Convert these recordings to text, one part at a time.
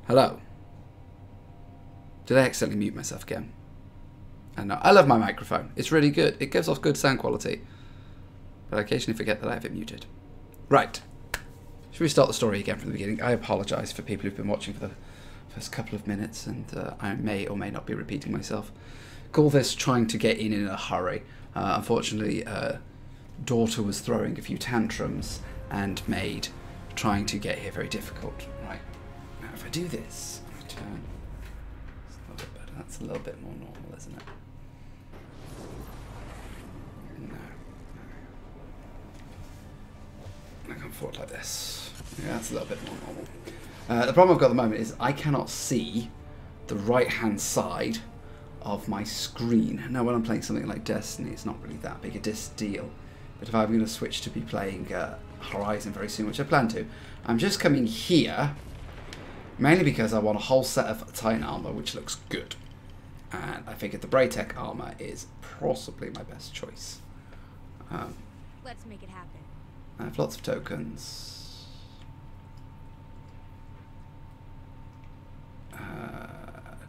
Hello. Did I accidentally mute myself again? I know. I love my microphone. It's really good. It gives off good sound quality. But I occasionally forget that I have it muted. Right. Should we start the story again from the beginning? I apologise for people who've been watching for the first couple of minutes, and I may or may not be repeating myself. Call this trying to get in a hurry. Unfortunately, daughter was throwing a few tantrums and made trying to get here very difficult. Right. Now if I do this, I turn. It's a little bit better. That's a little bit more normal, isn't it? No. I come forward like this. Yeah, that's a little bit more normal. The problem I've got at the moment is I cannot see the right-hand side of my screen. Now, when I'm playing something like Destiny, it's not really that big a deal. But if I'm going to switch to be playing Horizon very soon, which I plan to, I'm just coming here, mainly because I want a whole set of Titan armor, which looks good. And I figured the Braytech armor is possibly my best choice. Let's make it happen. I have lots of tokens.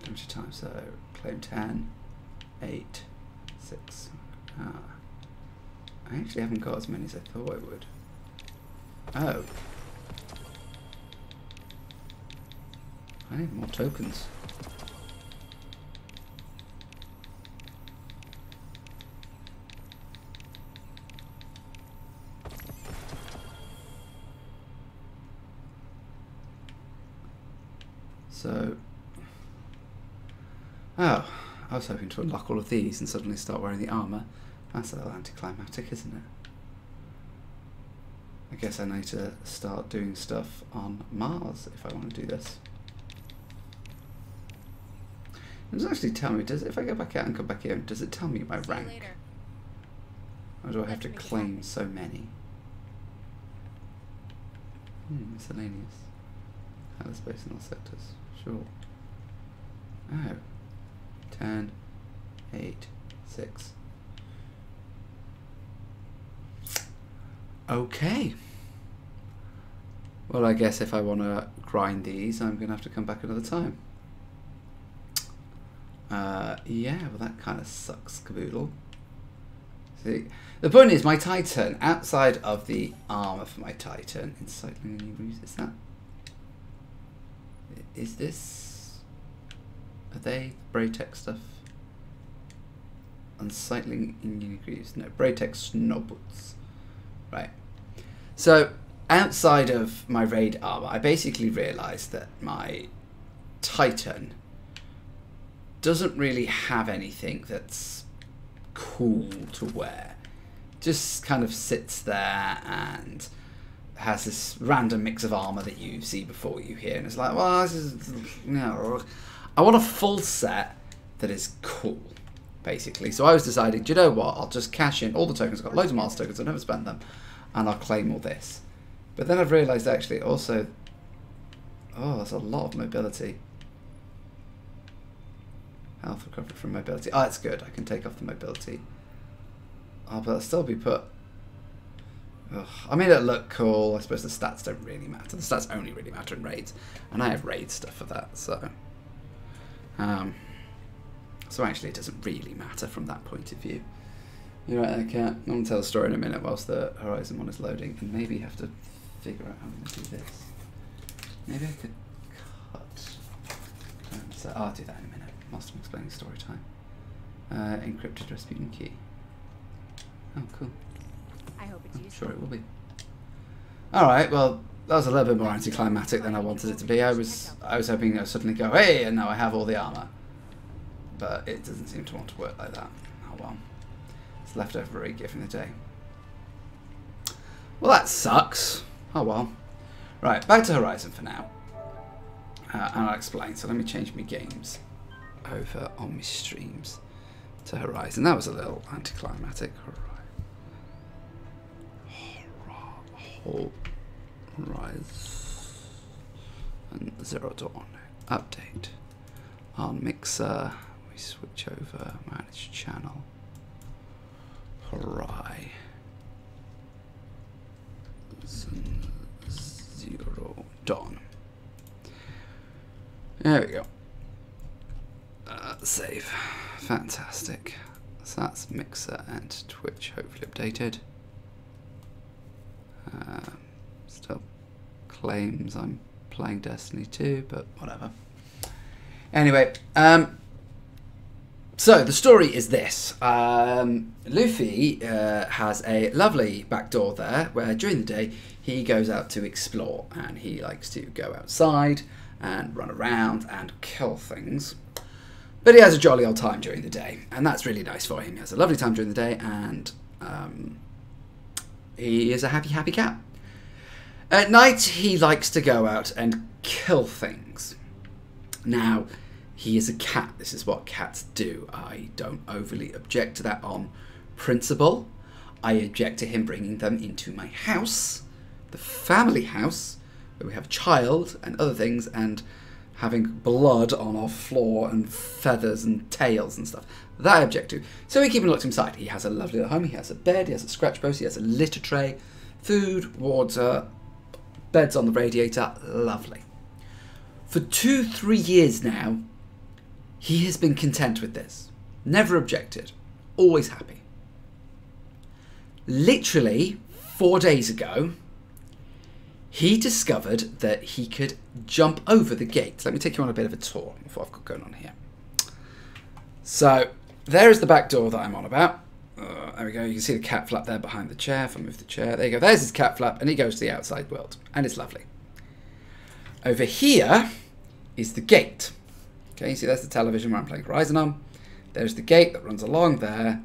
Limited time, so claim 10, 8, 6. I actually haven't got as many as I thought I would. Oh. I need more tokens. So, oh, I was hoping to unlock all of these and suddenly start wearing the armour. That's a little anticlimactic, isn't it? I guess I need to start doing stuff on Mars if I want to do this. It doesn't actually tell me, does it? If I go back out and come back in, does it tell me my rank? Or do I have to claim so many? Miscellaneous. Outer space in all sectors. Sure. Oh. 10, 8, 6. Okay. Well, I guess if I want to grind these, I'm going to have to come back another time. Yeah, well that kind of sucks, caboodle. See, the point is, my Titan, outside of the armor for my Titan, Unsightly Inebrius, is this, are they Braytech stuff? Unsightly Inebrius, no, Braytech Snowboots. Right. So, outside of my raid armor, I basically realized that my Titan doesn't really have anything that's cool to wear. Just kind of sits there and has this random mix of armor that you see before you here, and it's like, well, this is, you know, I want a full set that is cool, basically. So I was deciding, do you know what? I'll just cash in all the tokens. I've got loads of Mars tokens. I've never spent them, and I'll claim all this. But then I've realised actually also, oh, there's a lot of mobility. Health recovered from mobility. Oh, that's good. I can take off the mobility. Oh, but I'll still be put. Ugh. I mean, it'll look cool. I suppose the stats don't really matter. The stats only really matter in raids, and I have raid stuff for that. So, so actually, it doesn't really matter from that point of view. You're right, okay. I'm going to tell the story in a minute whilst the Horizon one is loading, and maybe have to figure out how I'm going to do this. Maybe I could cut. So I'll do that in a minute. Whilst I'm explaining story time. Encrypted Rasputin key. Oh, cool. I hope it's useful. Sure it will be. Alright, well, that was a little bit more anticlimactic than I wanted it to be. I was hoping I'd suddenly go, hey, and now I have all the armour. But it doesn't seem to want to work like that. Oh well. It's leftover raid gift in the day. Well, that sucks. Oh well. Right, back to Horizon for now. And I'll explain. So let me change my games over on my streams to Horizon. That was a little anticlimactic. Horizon and Zero Dawn update on Mixer. We switch over, manage channel. Horizon Zero Dawn. There we go. Save. Fantastic. So that's Mixer and Twitch, hopefully updated. Still claims I'm playing Destiny 2, but whatever. Anyway, so the story is this. Luffy has a lovely back door there where during the day he goes out to explore and he likes to go outside and run around and kill things. But he has a jolly old time during the day, and that's really nice for him. He has a lovely time during the day, and he is a happy, happy cat. At night, he likes to go out and kill things. Now, he is a cat. This is what cats do. I don't overly object to that on principle. I object to him bringing them into my house, the family house, where we have a child and other things, and having blood on our floor and feathers and tails and stuff. That I object to. So we keep him locked inside. He has a lovely little home. He has a bed. He has a scratch post. He has a litter tray, food, water, beds on the radiator. Lovely. For 2-3 years now, he has been content with this. Never objected. Always happy. Literally 4 days ago, he discovered that he could jump over the gate. Let me take you on a bit of a tour of what I've got going on here. So, there is the back door that I'm on about. There we go. You can see the cat flap there behind the chair. If I move the chair, there you go. There's his cat flap, and he goes to the outside world. And it's lovely. Over here is the gate. Okay, you see that's the television where I'm playing Horizon on. There's the gate that runs along there.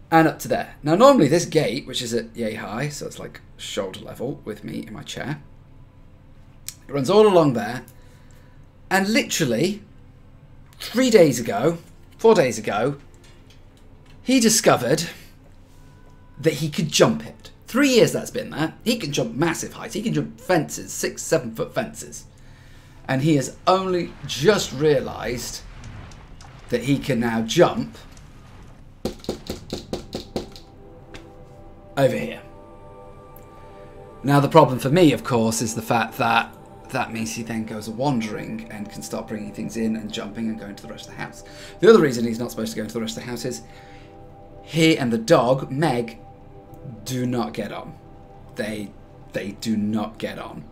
And up to there. Now, normally this gate, which is at yay high, so it's like shoulder level with me in my chair, it runs all along there. And literally, 4 days ago, he discovered that he could jump it. 3 years that's been there. He can jump massive heights. He can jump fences, 6-7 foot fences. And he has only just realised that he can now jump over here. Now the problem for me, of course, is the fact that that means he then goes wandering and can start bringing things in and jumping and going to the rest of the house. The other reason he's not supposed to go into the rest of the house is he and the dog, Meg, do not get on. They do not get on.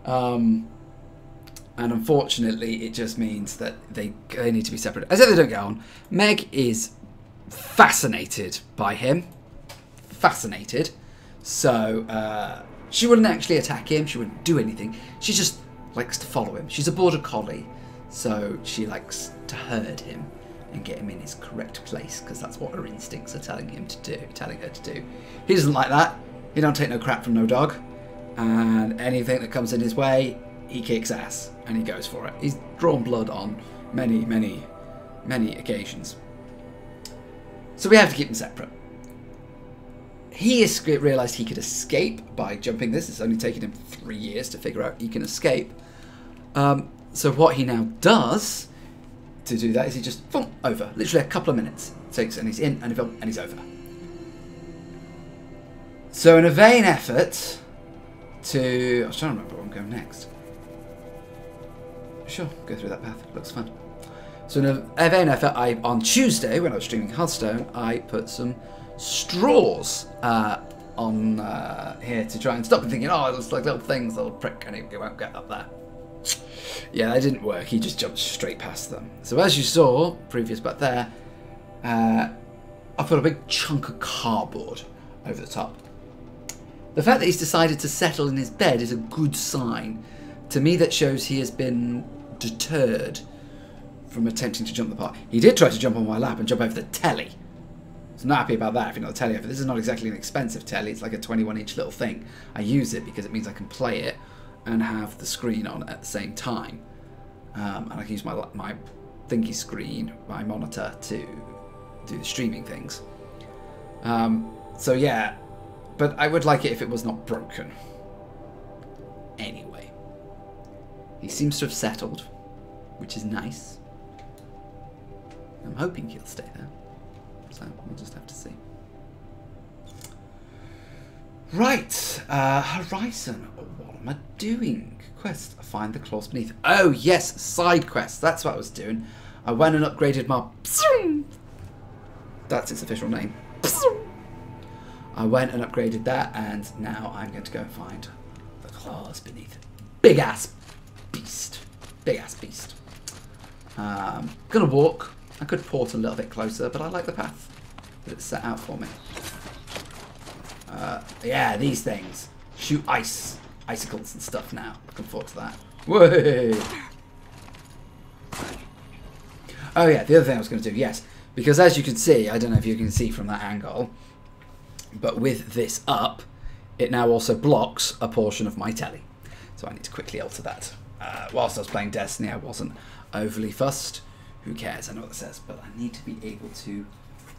And unfortunately, it just means that they need to be separate. As if they don't get on, Meg is fascinated by him. Fascinated. So she wouldn't actually attack him. She wouldn't do anything. She just likes to follow him. She's a border collie. So she likes to herd him and get him in his correct place, because that's what her instincts are telling her to do. He doesn't like that. He don't take no crap from no dog. And anything that comes in his way, he kicks ass and he goes for it. He's drawn blood on many, many, many occasions. So we have to keep them separate. He has realised he could escape by jumping this. It's only taken him 3 years to figure out he can escape. So what he now does to do that is he just boom, over. Literally a couple of minutes takes, and he's in and he's over. So in a vain effort to... I was trying to remember where I'm going next. Sure, go through that path. It looks fun. So in a vain effort, on Tuesday, when I was streaming Hearthstone, I put some straws on here to try and stop him thinking, oh, it looks like little things, little prick, and he won't get up there. Yeah, that didn't work. He just jumped straight past them. So as you saw, previous back there, I put a big chunk of cardboard over the top. The fact that he's decided to settle in his bed is a good sign. To me, that shows he has been deterred from attempting to jump the part. He did try to jump on my lap and jump over the telly. I'm not happy about that, if you know the telly over. This is not exactly an expensive telly. It's like a 21-inch little thing. I use it because it means I can play it and have the screen on at the same time. And I can use my thingy screen, my monitor, to do the streaming things. So yeah, but I would like it if it was not broken. Anyway. He seems to have settled, which is nice. I'm hoping he'll stay there. So we'll just have to see. Right, Horizon. What am I doing? Quest, find the claws beneath. Oh yes, side quest. That's what I was doing. I went and upgraded my... That's its official name. I went and upgraded that, and now I'm going to go and find the claws beneath. Big ass beast. Big ass beast. Gonna walk. I could port a little bit closer, but I like the path that it's set out for me. Yeah, these things shoot icicles and stuff now. Looking forward to that. Whoa! Oh yeah, the other thing I was going to do, yes, because as you can see, I don't know if you can see from that angle, but with this up, it now also blocks a portion of my telly. So I need to quickly alter that. Whilst I was playing Destiny, I wasn't overly fussed. Who cares? I know what it says, but I need to be able to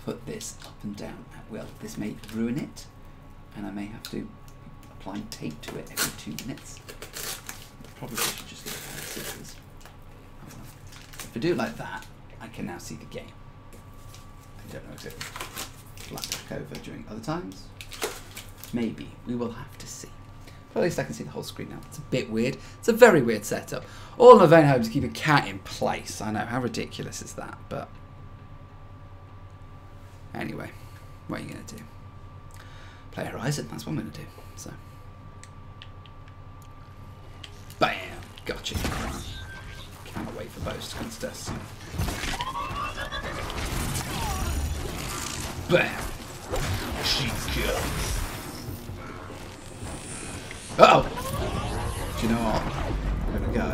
put this up and down at will. This may ruin it, and I may have to apply tape to it every 2 minutes. Probably should just get a pair of scissors. If I do it like that, I can now see the game. I don't know if it will flat back over during other times. Maybe. We will have to see. But at least I can see the whole screen now. It's a bit weird. It's a very weird setup. All in a vain hope to keep a cat in place. I know, how ridiculous is that? But anyway, what are you going to do? Play Horizon, that's what I'm going to do. So, bam! Gotcha. Can't wait for those to contest. Bam! Cheap kill. Uh-oh! Do you know what? I'm going to go.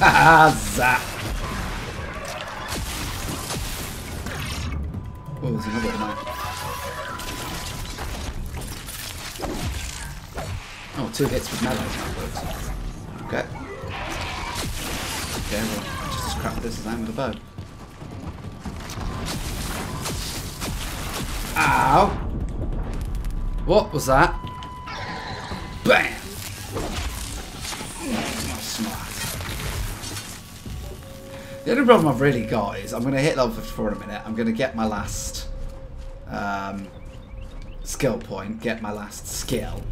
Ah, zap! Oh, there's another one there. Oh, 2 hits with melee, that works. Okay. Okay, well, just as crap this as I am with a bow. Ow! What was that? Bam! Smart. The only problem I've really got is I'm going to hit level 54 in a minute. I'm going to get my last skill point, get my last skill,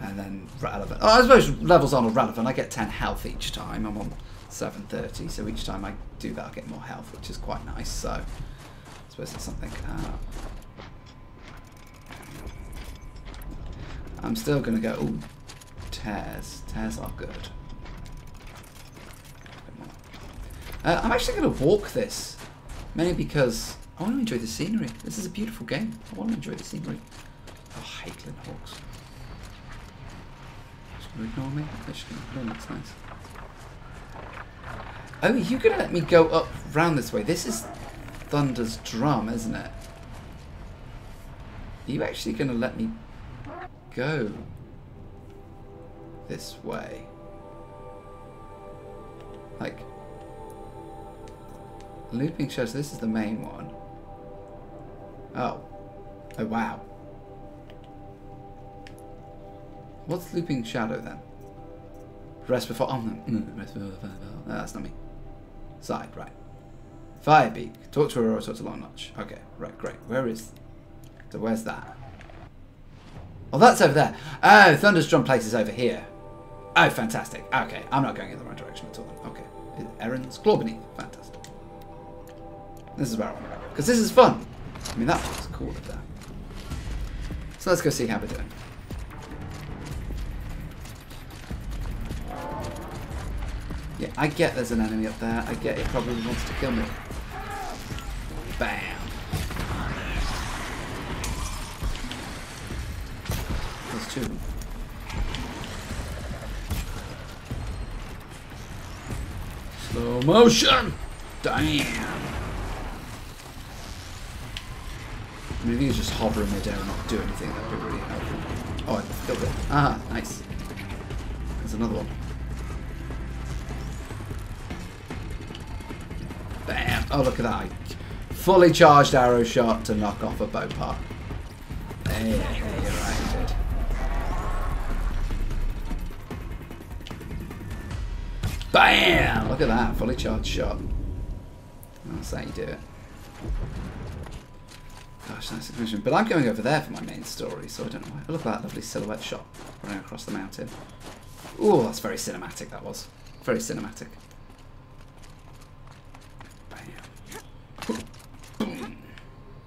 and then relevant. Oh, I suppose levels aren't relevant. I get 10 health each time. I'm on 730, so each time I do that I get more health, which is quite nice. So I suppose it's something. I'm still going to go, ooh, tears. Tears are good. I'm actually going to walk this, mainly because I want to enjoy the scenery. This is a beautiful game. I want to enjoy the scenery. Oh, I hate Glen Hawks. Just going to ignore me? They're just going to ignore me. That's nice. Oh, you're going to let me go up round this way. This is Thunder's drum, isn't it? Are you actually going to let me go this way? Like, Looping Shadows, this is the main one. Oh. Oh, wow. What's Looping Shadow then? Rest before... Oh, no. Rest before... No, that's not me. Side, right. Firebeak. Talk to Aurora, talk to Long Notch. Okay, right, great. Where is... So where's that? Oh, that's over there. Oh, Thunder's drum place is over here. Oh, fantastic. Okay, I'm not going in the right direction at all then. Okay. Erin's Claw Beneath. Fantastic. This is where I want to go. Because this is fun. I mean, that looks cool up there. So let's go see how we're doing. Yeah, I get there's an enemy up there. I get it probably wants to kill me. Bam. There's 2 of them. Slow motion! Damn! I mean, if you could just hover in midair and not do anything, that'd be really helpful. Oh, I killed it. Ah, nice. There's another one. Bam! Oh, look at that. I fully charged arrow shot to knock off a bow part. There, you're right, you did. Bam! Look at that. Fully charged shot. That's how you do it. Gosh, nice explanation. But I'm going over there for my main story, so I don't know why. Oh, look at that lovely silhouette shot running across the mountain. Oh, that's very cinematic, that was. Very cinematic. Bam. Boom.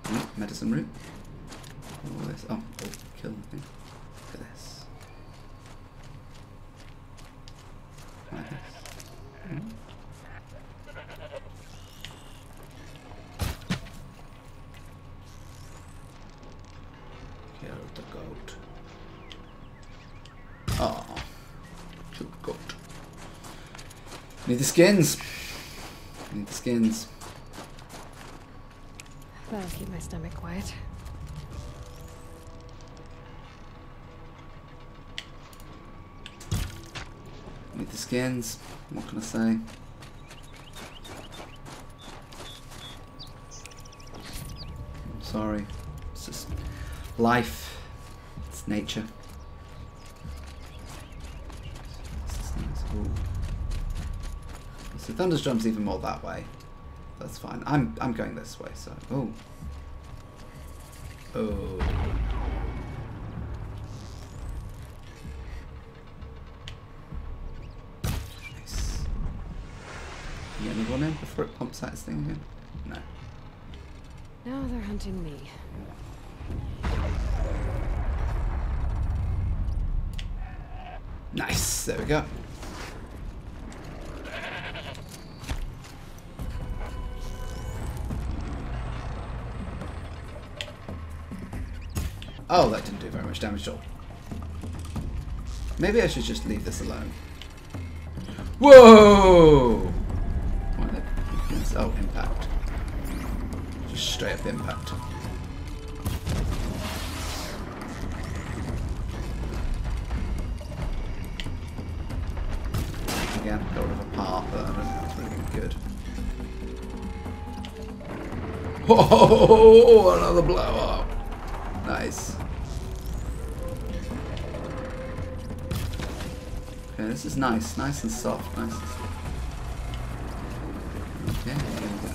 Oh, medicine root. Oh, this. Oh, kill the thing. Look at this. Like this. Kill the goat. Oh, kill the goat. Need the skins. Need the skins. That'll keep my stomach quiet. Need the skins. What can I say? I'm sorry. It's just life. It's nature. So Thunder's Drum's even more that way. That's fine. I'm going this way, so oh. Nice. You get another one in before it pumps out its thing again? No. Now they're hunting me. Nice. There we go. Oh, that didn't do very much damage at all. Maybe I should just leave this alone. Whoa! What the? Oh, impact. Just straight up impact. Again, got rid of a part, but I don't think it's really good. Whoa! Another blow up. Nice. Okay, this is nice. Nice and soft. Nice and soft. Okay, here we go.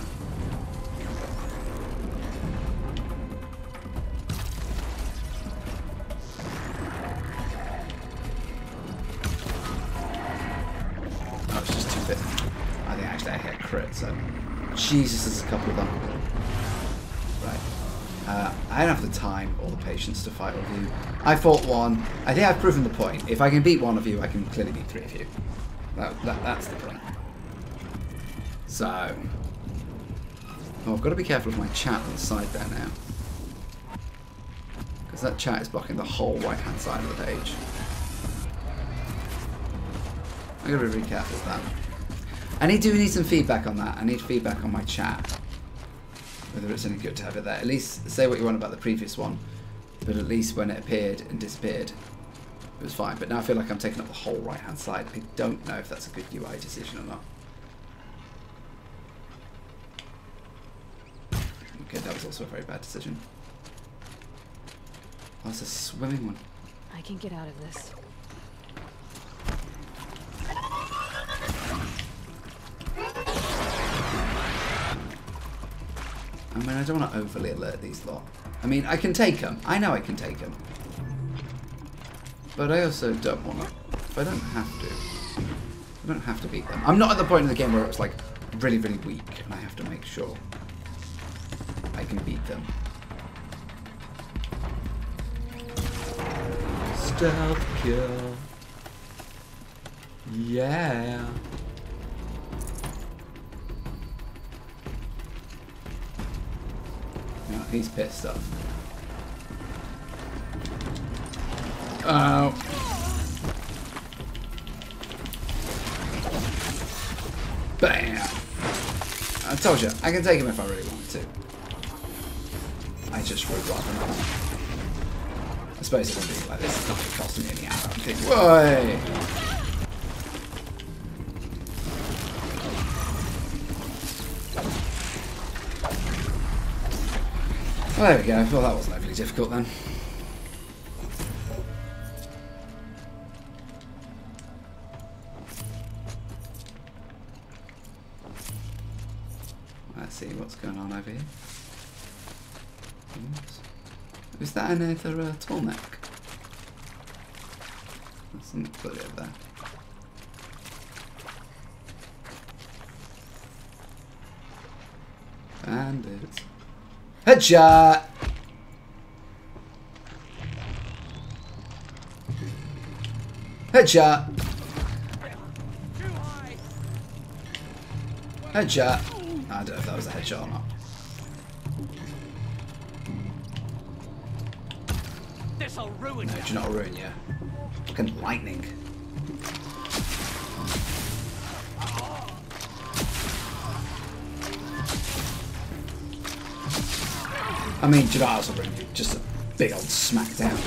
Oh, it's just 250. I think actually I hit a crit, so... Jesus, there's a couple of them. Right. I don't have the time or the patience to fight with you. I fought one. I think I've proven the point. If I can beat one of you, I can clearly beat three of you. That's the point. So... Oh, I've got to be careful of my chat on the side there now. Because that chat is blocking the whole right-hand side of the page. I'm going to be really careful of that. I do need some feedback on that. I need feedback on my chat. Whether it's any good to have it there. At least say what you want about the previous one. But at least when it appeared and disappeared, it was fine. But now I feel like I'm taking up the whole right-hand side. I don't know if that's a good UI decision or not. Okay, that was also a very bad decision. Oh, it's a swimming one. I can get out of this. I mean, I don't want to overly alert these lot. I mean, I can take them. I know I can take them. But I also don't want to. If I don't have to. I don't have to beat them. I'm not at the point in the game where it's like really, really weak and I have to make sure I can beat them. Stealth kill. Yeah. No, he's pissed off. Oh. Bam! I told you, I can take him if I really wanted to. I just would rather not. I suppose it would be like this. It's not going to cost me any ammo. I'm thinking, whoa! Well, there we go. Well, that wasn't overly difficult then. Let's see what's going on over here. Is that another tall neck? There's something clearly over there. Bandits. Headshot! Headshot! Headshot! I don't know if that was a headshot or not. This'll ruin No, do you not ruin you? Fucking lightning. I mean, do you know what else will ruin you? Just a big old smackdown.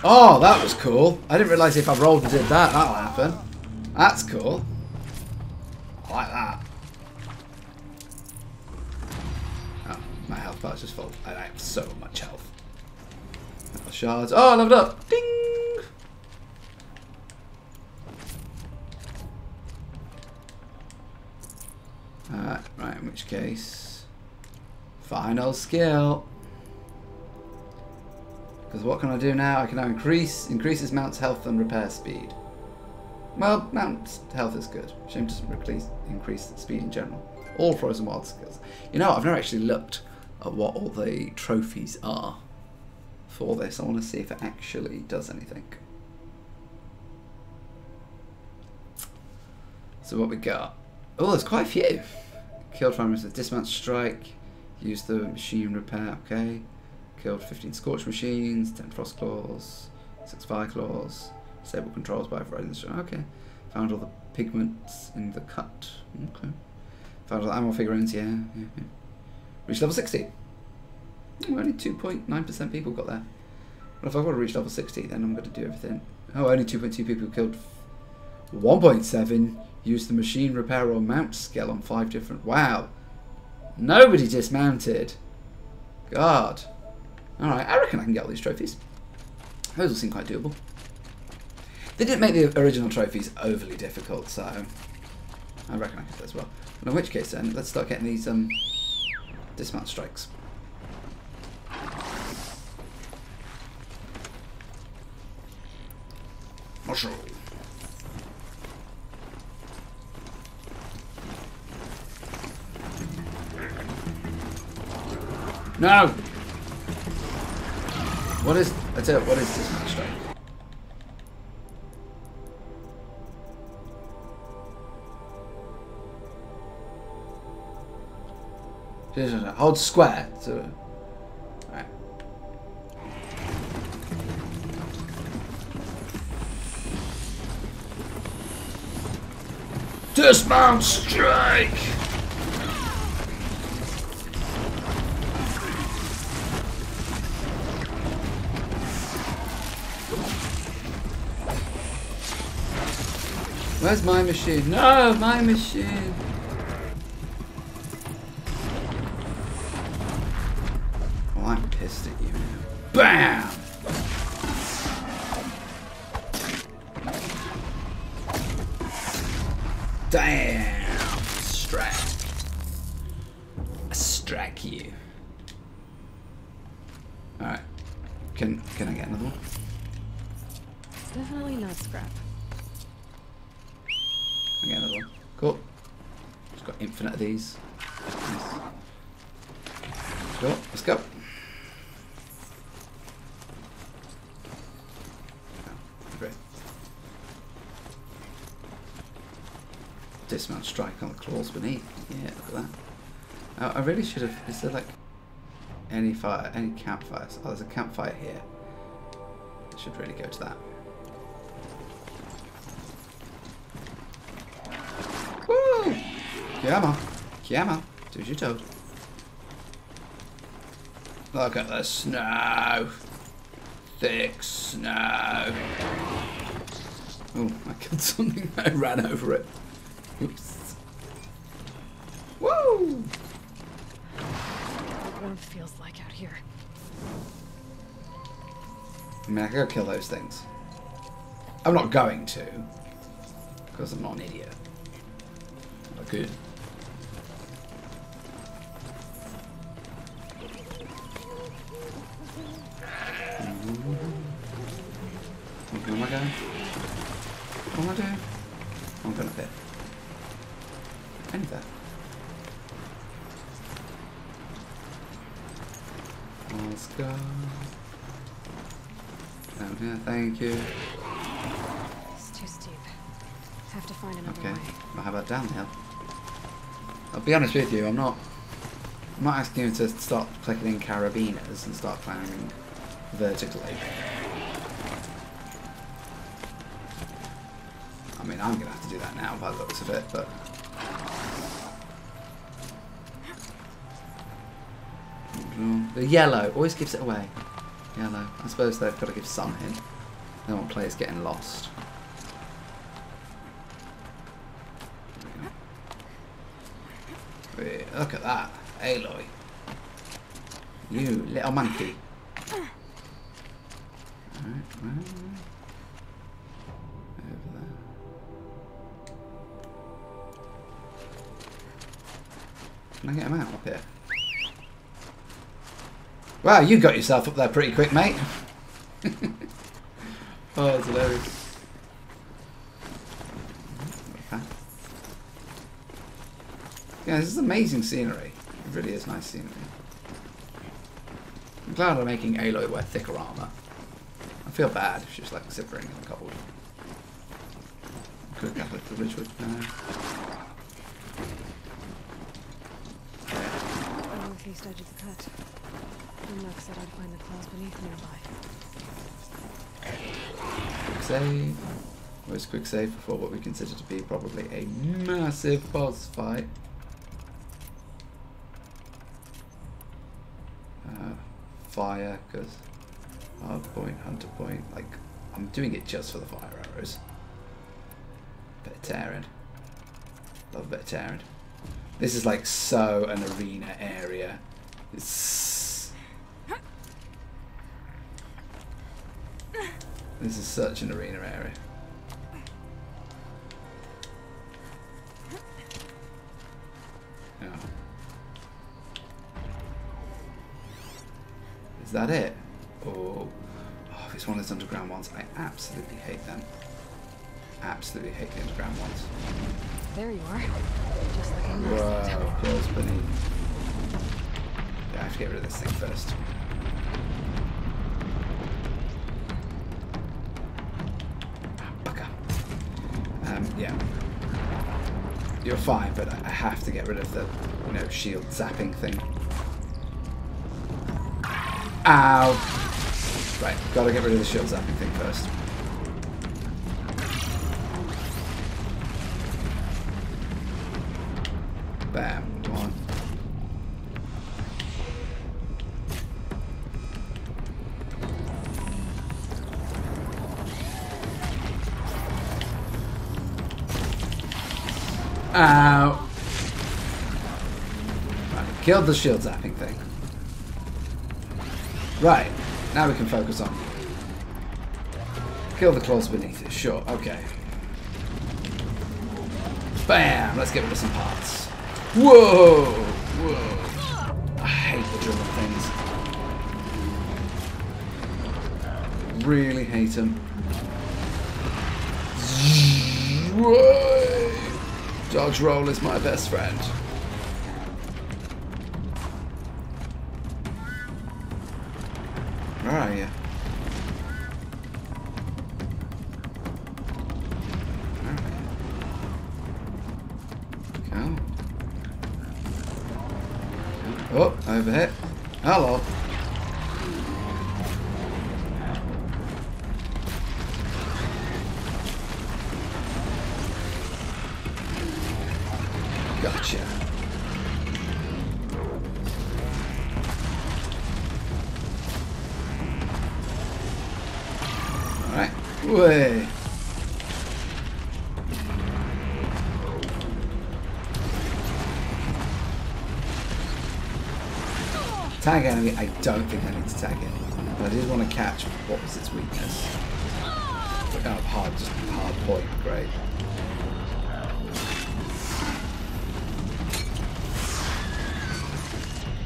Oh, that was cool. I didn't realise if I rolled and did that, that'll happen. That's cool. I like that. Oh, my health bar's just full. I have so much health. Shards. Oh, I leveled up. Ding! Right, in which case... Final skill. Because what can I do now? I can now increases mount's health and repair speed. Well, mount's health is good. Shame doesn't increase speed in general. All frozen wild skills. You know, I've never actually looked at what all the trophies are for this. I want to see if it actually does anything. So what we got? Oh, there's quite a few. Killed farmers with dismount strike. Use the machine repair. Okay. Killed 15 scorch machines, 10 frost claws, 6 fire claws, disable controls by Verizon. Okay. Found all the pigments in the cut. Okay. Found all the ammo figurines, yeah. Reached level 60. Only 2.9% people got there. Well, if I've got to reach level 60, then I'm going to do everything. Oh, only 2.2 people killed. 1.7 used the machine repair or mount skill on 5 different. Wow. Nobody dismounted. God. Alright, I reckon I can get all these trophies. Those will seem quite doable. They didn't make the original trophies overly difficult, so I reckon I can do as well. But in which case then, let's start getting these dismount strikes. Muscle. No! What is dismount strike? Hold square to... Right. Dismount strike! Where's my machine? No, my machine! Oh, I'm pissed at you now. BAM! Damn! Strike you. Alright. Can I get another one? Definitely not scrap. I get another one. Cool. Just got infinite of these. Nice. Cool. Let's go. Oh, great. Dismount strike on the claws beneath. Yeah, look at that. Oh, I really should have. Is there like any campfires? Oh, there's a campfire here. I should really go to that. Woo! Come on. Come on. Do as you're told. Look at the snow. Thick snow. Oh, I killed something. I ran over it. Oops. Woo! What warmth feels like out here. I mean, I could go kill those things. I'm not going to. Because I'm not an idiot. I could. Where am I going? What am I doing? I'm going up here. Any of that. Let's go. Down here, thank you. It's too steep. Have to find another Okay. way. Well, how about down the hill? I'll be honest with you, I'm not asking you to start clicking in carabiners and start climbing vertically. I mean, I'm gonna have to do that now by the looks of it, but the yellow always gives it away. Yellow. I suppose they've got to give some hint. They don't want players getting lost. Wait, look at that. Aloy. You little monkey. Alright, over there. Can I get him out up here? Wow, you got yourself up there pretty quick, mate. Oh, that's hilarious. Okay. Yeah, this is amazing scenery. It really is nice scenery. I'm glad I'm making Aloy wear thicker armour. I feel bad if she's like zippering and cold. Could have got the Ridgewood now. The northeast edge of the cut. Enough said I'd find the claws beneath nearby. Quick save. Where's quick save before what we consider to be probably a massive boss fight? Fire, because hard point, hunter point. Like, I'm doing it just for the fire arrows. Bit of tearing. Love a bit of tearing. This is like so an arena area. This is such an arena area. Yeah. Is that it? Oh, it's one of those underground ones. I absolutely hate them. Absolutely hate the underground ones. There you are. Just like in Whoa, claws beneath. Yeah, I have to get rid of this thing first. Bugger. Yeah. You're fine, but I have to get rid of the, shield zapping thing. Ow! Right, gotta get rid of the shield zapping thing first. Bam, come on. Ow! Right, killed the shield zapping thing. Right, now we can focus on kill the claws beneath it. Sure, okay. Bam! Let's get rid of some parts. Whoa! Whoa! I hate the driven things. Really hate them. Whoa! Dodge roll is my best friend. Where are you? Oh, over here. Hello. Gotcha. Alright. Way. Tag enemy, I don't think I need to tag it. But I did want to catch what was its weakness. Oh, hard point, great.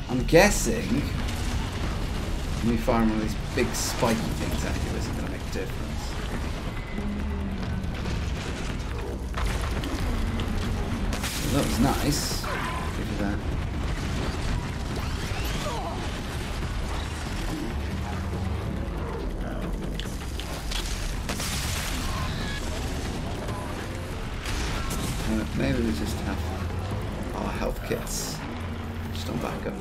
I'm guessing Me firing one of these big spiky things at you isn't going to make a difference. Well, that was nice. Give you that. Maybe we just have our health kits just on backup.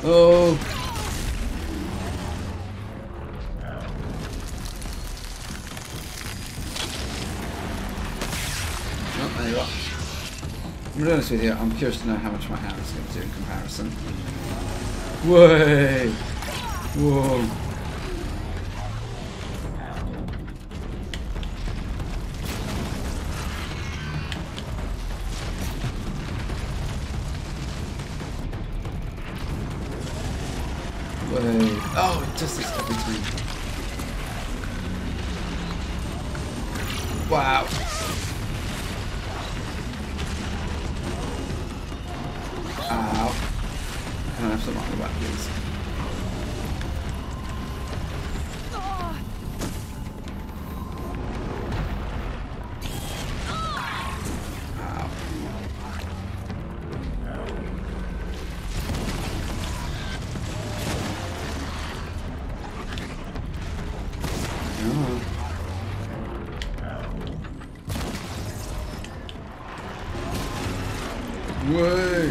Oh! Oh, there you are. I'm be honest with you, I'm curious to know how much my hand is going to do in comparison. Way! Whoa! Oh, it does this every time. Wow. Ow. Can I have some on the back, please? Way!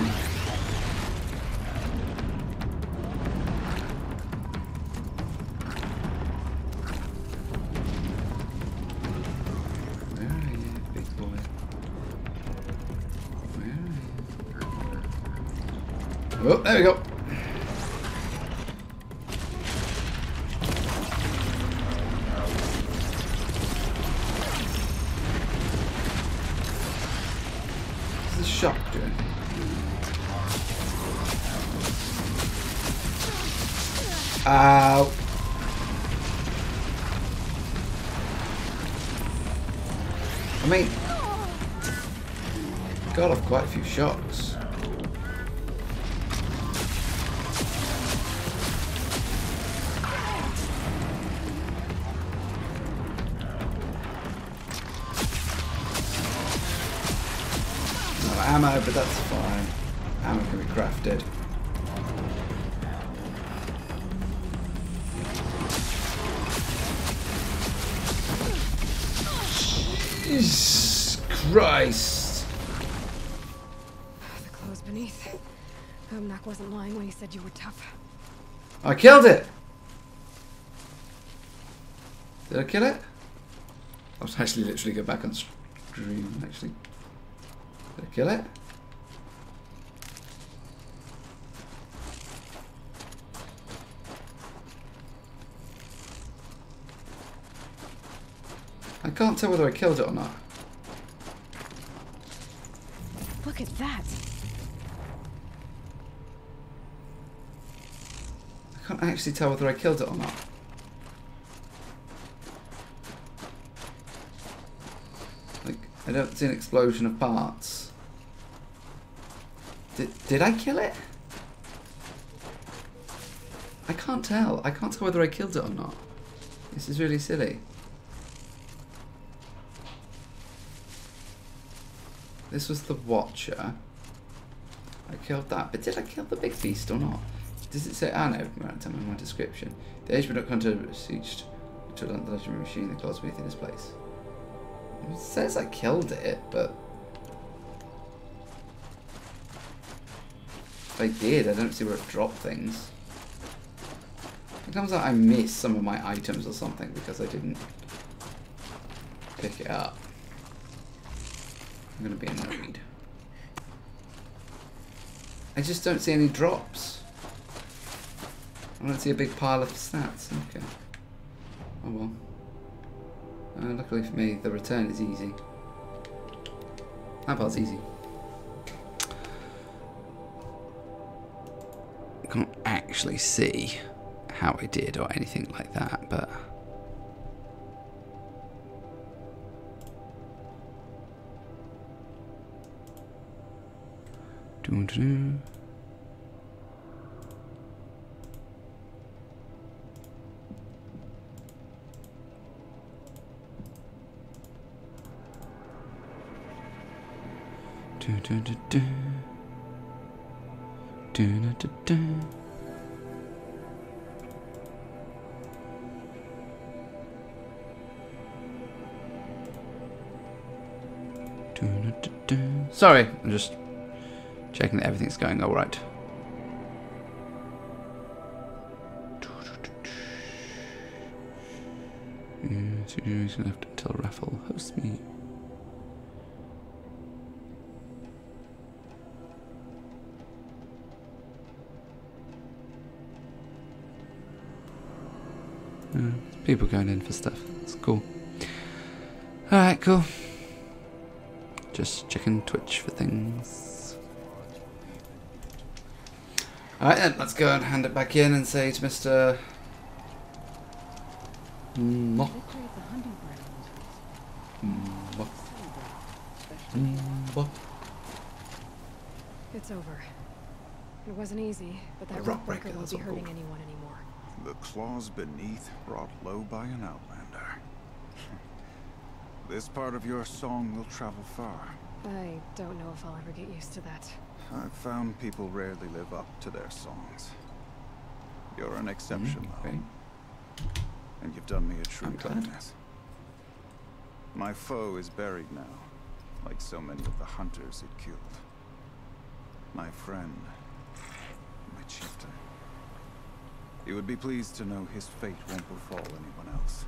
Where are you, big boy? Where are you? Oh, there we go. What's the shock doing? Ow. I mean, got off quite a few shots. No ammo, but that's fine. Ammo can be crafted. Jesus Christ! The clothes beneath. Mac wasn't lying when he said you were tough. I killed it! Did I kill it? I was actually literally go back on stream, actually. Did I kill it? I can't tell whether I killed it or not. Look at that. I can't actually tell whether I killed it or not. Like, I don't see an explosion of parts. Did I kill it? I can't tell. I can't tell whether I killed it or not. This is really silly. This was the Watcher. I killed that, but did I kill the big beast or not? Does it say? Ah, no, right, tell me in my description. The HP hunter besieged to the legendary machine that caused me in this place. It says I killed it, but if I did, I don't see where it dropped things. It comes out I missed some of my items or something because I didn't pick it up. I'm gonna be annoyed. I just don't see any drops. I don't see a big pile of stats. Okay. Oh well. Luckily for me, the return is easy. That part's easy. I can't actually see how I did or anything like that, but dun, dun, dun. Do, do, do, do. Do, do, do, do. Do, do, do, do. Sorry, I'm just checking that everything's going all right. Yeah, 2 days left until raffle hosts me. People going in for stuff. It's cool. Alright, cool. Just checking Twitch for things. Alright then, let's go and hand it back in and say to Mr. Mo. Mo. Mo. It's over. It wasn't easy, but that Rock rock breaker, breaker won't that's be what hurting called. anyone anymore. The claws beneath brought low by an outlander. This part of your song will travel far. I don't know if I'll ever get used to that. I've found people rarely live up to their songs. You're an exception, though. Okay. And you've done me a true I'm glad. kindness. My foe is buried now, like so many of the hunters it killed. My friend, my chieftain. You would be pleased to know his fate won't befall anyone else.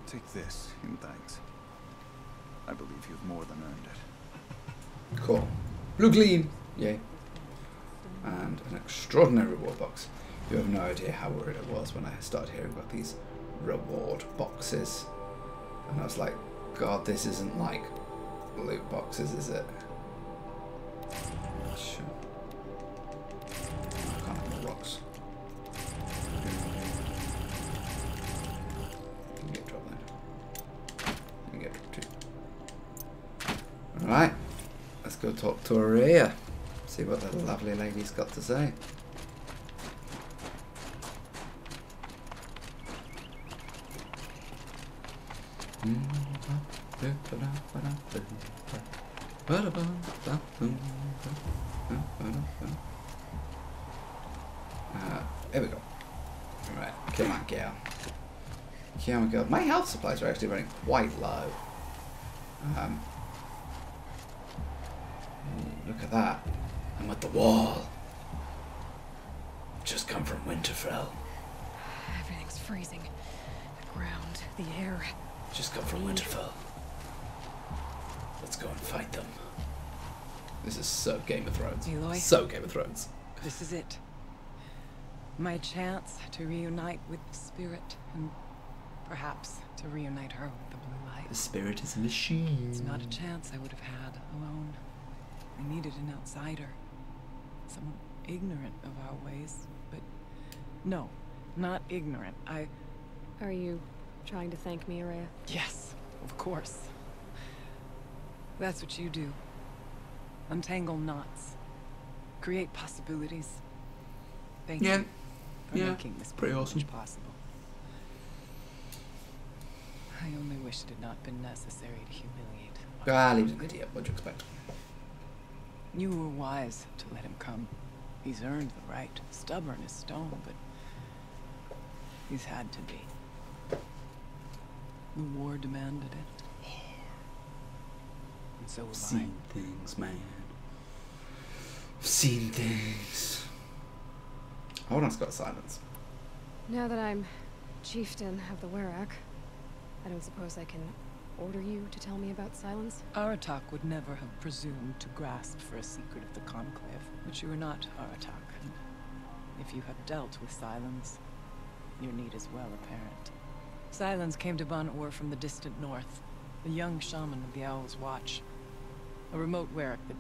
Take this in thanks. I believe you've more than earned it. Cool. Blue gleam! Yay. And an extraordinary reward box. You have no idea how worried I was when I started hearing about these reward boxes. And I was like, God, this isn't like loot boxes, is it? Sure. I can't have the rocks. You can get drop then. You can get drop too. Alright. Let's go talk to Aurea. See what the lovely lady's got to say. Here we go. Alright, come on, girl. Come on, girl. My health supplies are actually running quite low. Look at that. I'm at the wall. Just come from Winterfell. Everything's freezing. The ground, the air. Just come from Winterfell. Let's go and fight them. This is so Game of Thrones. Aloy? So Game of Thrones. This is it. My chance to reunite with the spirit, and perhaps to reunite her with the blue light. The spirit is a machine. It's not a chance I would have had alone. I needed an outsider. Someone ignorant of our ways, but no, not ignorant. Are you trying to thank me, Aurea? Yes, of course. That's what you do. Untangle knots. Create possibilities. Thank Yeah. you for Yeah. making this Pretty privilege awesome. possible. I only wish it had not been necessary to humiliate. Ah, leave an idiot. What'd you expect? You were wise to let him come. He's earned the right. Stubborn as stone, but he's had to be. The war demanded it. And so have I. Seen things, man. Seen things. Hold on, Scott. Silence. Now that I'm chieftain of the Werak, I don't suppose I can order you to tell me about Silence? Aratak would never have presumed to grasp for a secret of the Conclave, but you are not Aratak, and if you have dealt with Silence, your need is well apparent. Silence came to Ban-Ur from the distant north, a young shaman of the Owl's Watch, a remote Werak that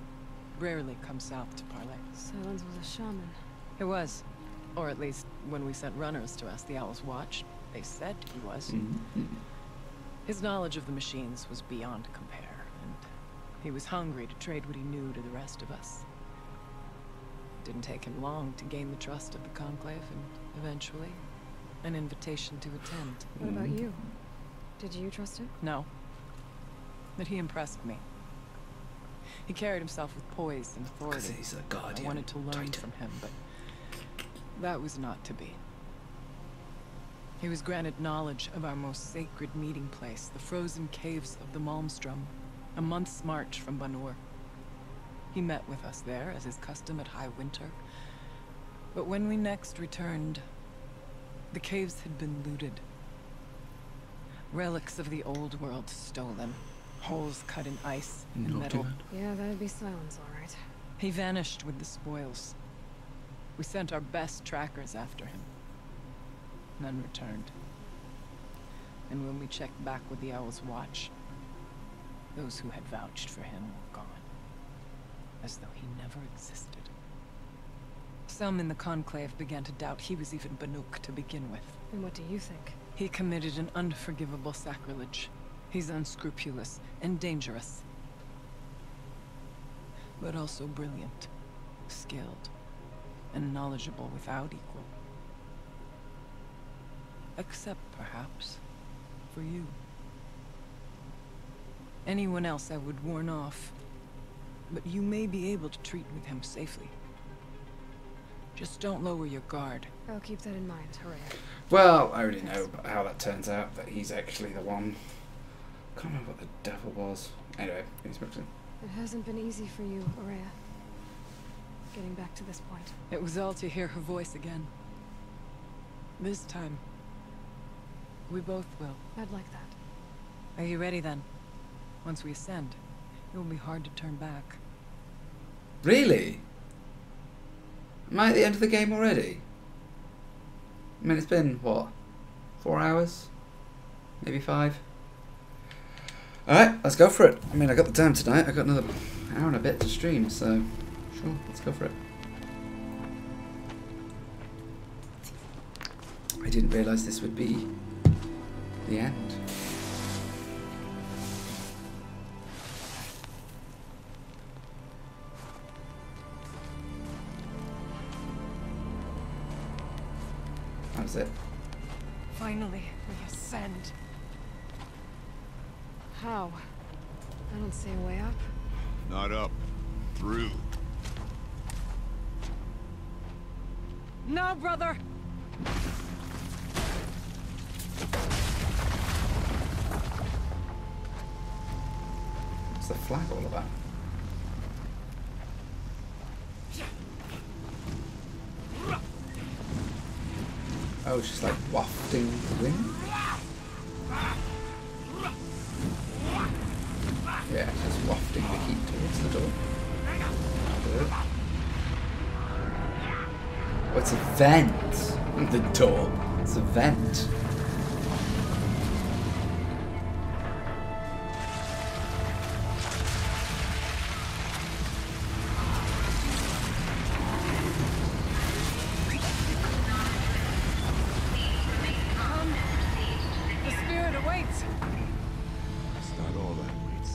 rarely comes south to parley. Silence was a shaman. It was, or at least when we sent runners to ask the Owl's Watch, they said he was. His knowledge of the machines was beyond compare, and he was hungry to trade what he knew to the rest of us. It didn't take him long to gain the trust of the Conclave, and eventually, an invitation to attend. What about you? Did you trust him? No. But he impressed me. He carried himself with poise and authority. Because he's a guardian. I wanted to learn Titan. from him, but that was not to be. He was granted knowledge of our most sacred meeting place, the frozen caves of the Malmstrom, a month's march from Banur. He met with us there, as is custom at High Winter. But when we next returned, the caves had been looted. Relics of the old world stolen. Holes cut in ice and Not too metal. bad. Yeah, that'd be Silence, all right. He vanished with the spoils. We sent our best trackers after him. None returned. And when we checked back with the Owl's Watch, those who had vouched for him were gone. As though he never existed. Some in the Conclave began to doubt he was even Banuk to begin with. And what do you think? He committed an unforgivable sacrilege. He's unscrupulous and dangerous. But also brilliant, skilled, and knowledgeable without equal. Except, perhaps, for you. Anyone else I would warn off, but you may be able to treat with him safely. Just don't lower your guard. I'll keep that in mind, Horea. Well, I already know how that turns out, that he's actually the one. I can't remember what the devil was. Anyway, he's booked in. It hasn't been easy for you, Horea. Getting back to this point. It was all to hear her voice again. This time, we both will. I'd like that. Are you ready then? Once we ascend, it will be hard to turn back. Really? Am I at the end of the game already? I mean, it's been, what, 4 hours? Maybe 5? Alright, let's go for it. I mean, I got the time tonight. I got another hour and a bit to stream, so sure, let's go for it. I didn't realise this would be the end. That was it. Finally, we ascend. How? I don't see a way up. Not up. Through. No, brother! What's the flag all about? Oh, she's like wafting the wind? Yeah, she's wafting the heat towards the door. Good. Oh, it's a vent. The door. It's a vent. The spirit awaits! That's not all that waits.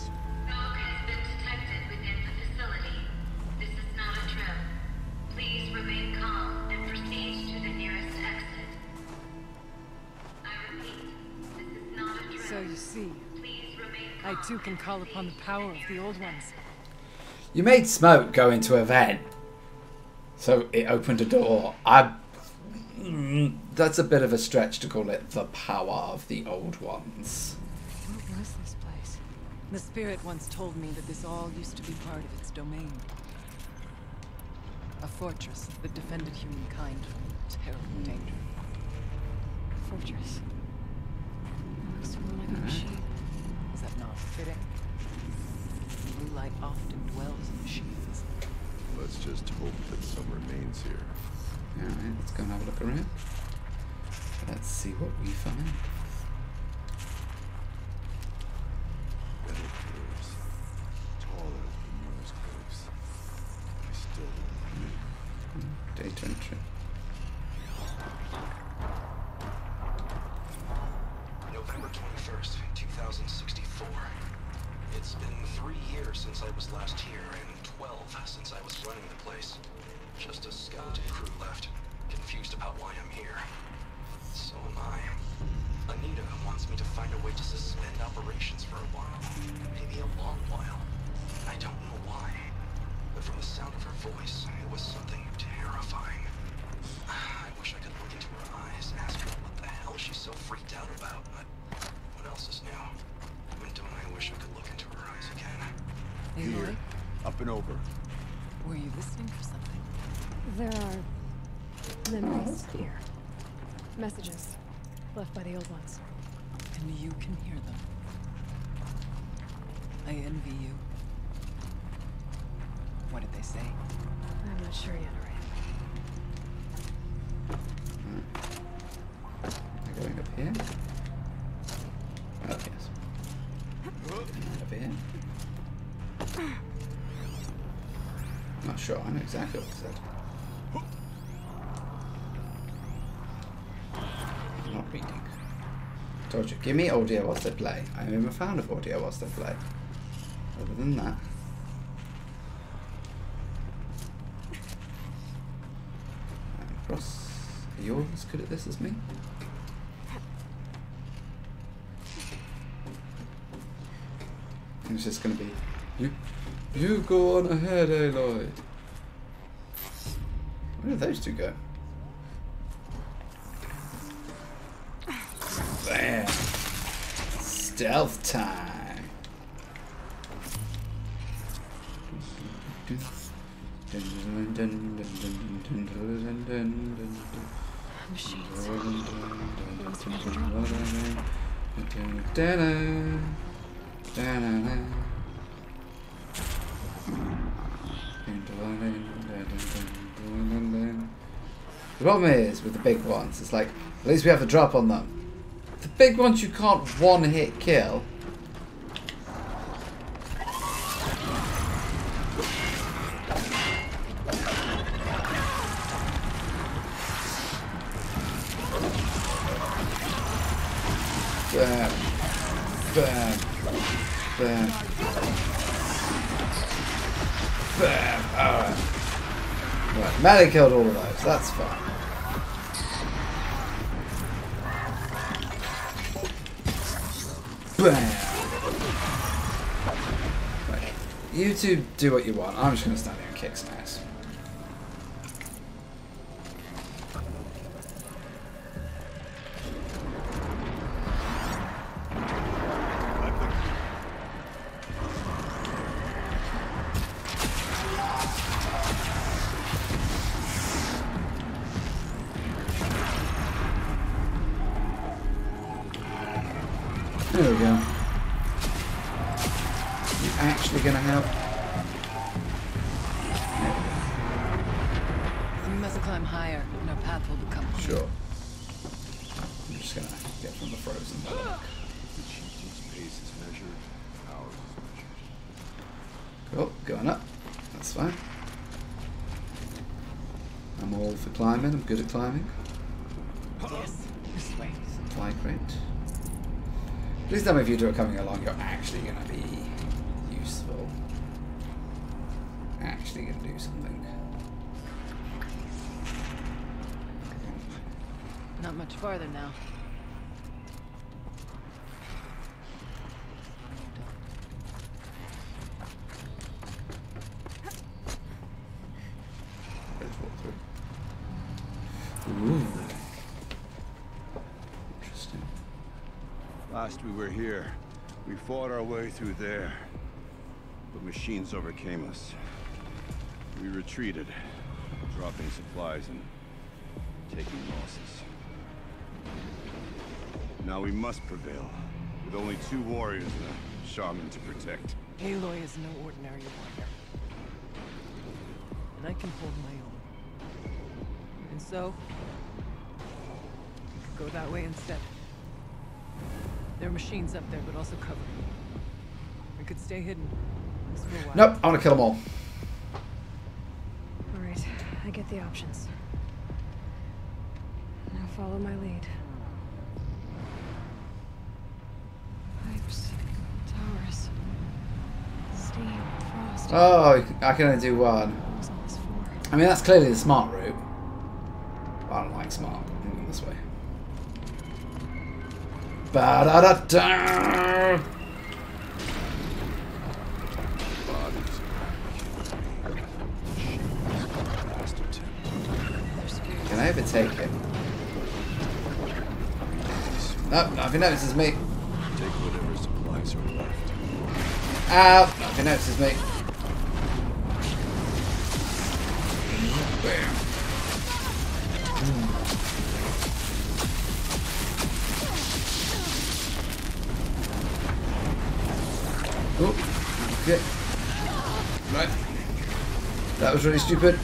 Fog has been detected within the facility. This is not a drill. Please remain calm and proceed to the nearest exit. I repeat, this is not a drill. So you see, Please remain I calm too can and call upon the proceed power to of the old ones. You made smoke go into a vent, so it opened a door. That's a bit of a stretch to call it the power of the old ones. What was this place? The spirit once told me that this all used to be part of its domain. A fortress that defended humankind from terrible danger. Fortress. Looks more like a machine. Is that not fitting? Blue light often dwells in machines. Let's just hope that some remains here. Alright, let's go and have a look around. Let's see what we find. Metal curves. Taller than yours curves. I still don't believe. Data entry. November 21st, 2064. It's been 3 years since I was last here, and 12 since I was running the place. Just a skeleton crew left, confused about why I'm here. So am I. Anita wants me to find a way to suspend operations for a while. Maybe a long while. I don't know why, but from the sound of her voice, it was something terrifying. I wish I could look into her eyes, ask her what the hell she's so freaked out about, but what else is new? When don't I wish I could look into her eyes again? Aloy, Up and over. were you listening for something? There are memories here. Messages left by the old ones. And you can hear them. I envy you. What did they say? I'm not sure yet, Araith. Am I going up here? Oh, yes. Over here. Not sure. I know exactly what it said. Not reading. Told you. Give me audio whilst I play. I'm even a fan of audio whilst I play. Other than that. And across. Are you all as good at this as me? And it's just going to be you go on ahead, Aloy. Where did those two go? Bam! Stealth time. Machines. The problem is with the big ones, it's like at least we have a drop on them. The big ones you can't one-hit kill. Bam. Bam. Bam. Bam. Alright. Right, Maddie killed all of those, that's fine. Bam! Right. You two do what you want, I'm just gonna stand here and kick some ass. There we go. You actually gonna help? We must climb higher, and our path will become clear. Sure. I'm just gonna get from the frozen block. The chieftain's pace is measured, ours is measured. Cool, going up. That's fine. I'm all for climbing, I'm good at climbing. Yes, this way. Supply crate. Please tell me if you two are coming along, you're actually going to be useful. Actually going to do something. Not much farther now. Let's walk through. Ooh. Interesting. Last we were here, we fought our way through there. But machines overcame us. We retreated, dropping supplies and taking losses. Now we must prevail, with only 2 warriors and a shaman to protect. Aloy is no ordinary warrior. And I can hold my own. And so, we could go that way instead. There are machines up there, but also cover. We could stay hidden. Just for a while. Nope, I want to kill them all. Alright, I get the options. Now follow my lead. Pipes, towers, steam, frost. Oh, I can only do one. What was all this for? I mean, that's clearly the smart route. But I don't like smart. I'm going this way. Ba-da-da-da! Bodies. I overtake him? No, nothing notices me. Take whatever supplies are left. Ow! Nothing notices me. Bam. Oh, okay. Right. That was really stupid.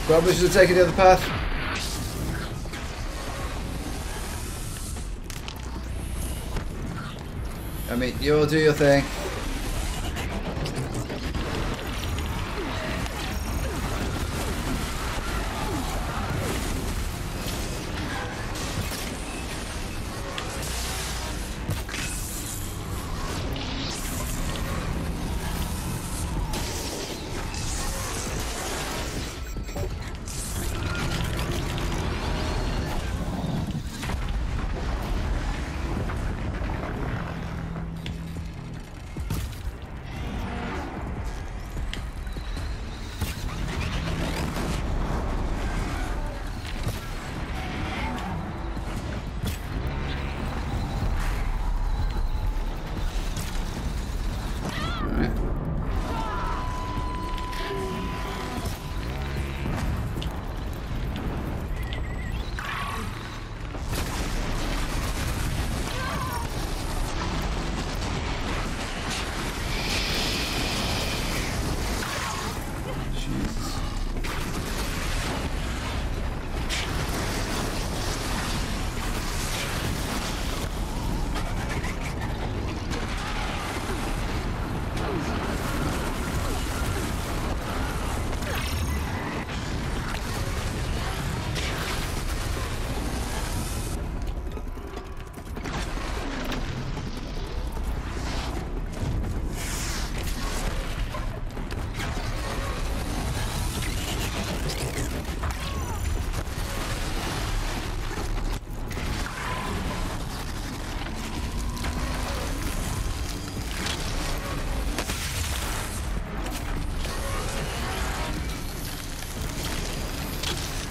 Probably should have taken the other path. I mean, you'll do your thing.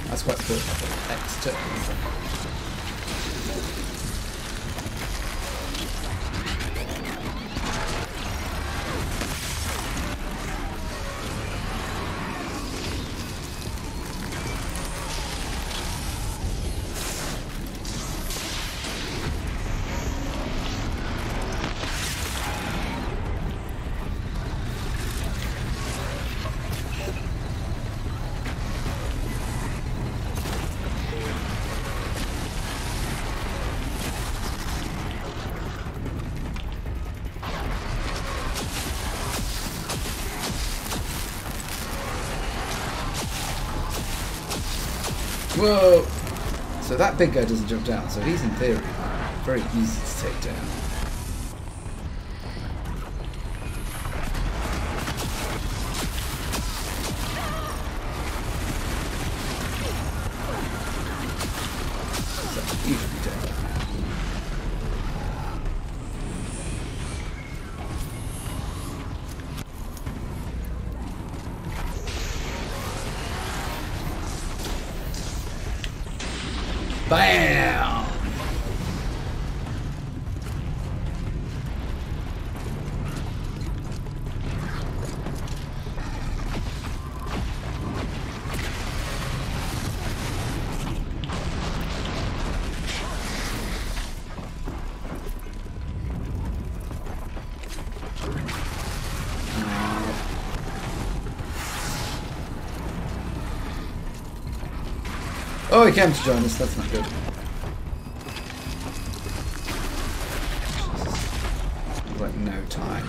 That's quite cool. X to Whoa! So that big guy doesn't jump down, so he's in theory very easy to take down. So easily take down. Bam! Oh, he came to join us, that's not good. Like no time.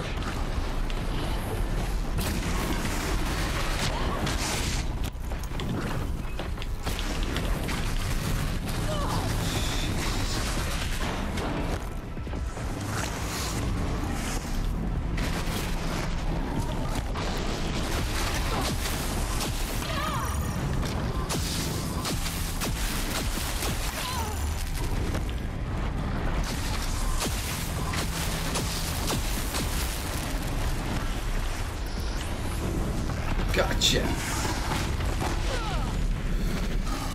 Gotcha.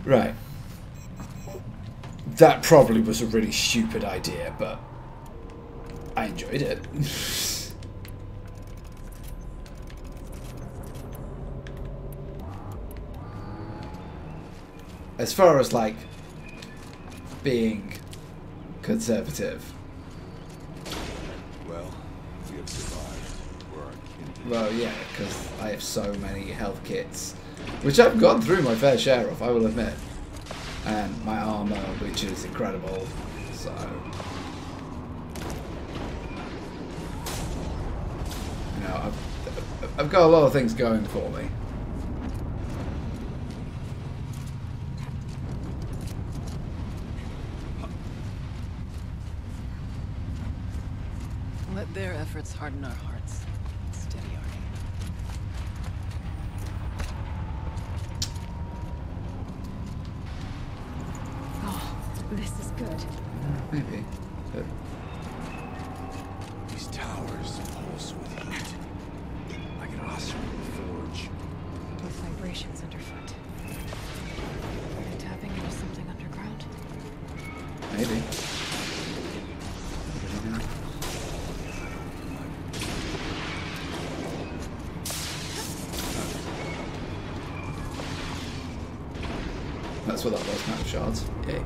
Right. That probably was a really stupid idea, but I enjoyed it. As far as like being conservative. Well, we have survived. We're our kindred. Well, yeah, because I have so many health kits, which I've gone through my fair share of, I will admit. And my armor, which is incredible, so... You know, I've got a lot of things going for me. Let their efforts harden our hearts. Steady, Arnie. Oh, this is good. Maybe. But These towers pulse with heat. Like an oscillating forge. With vibrations underfoot. Are they tapping into something underground? maybe. That's what that was, map of shards. Yay.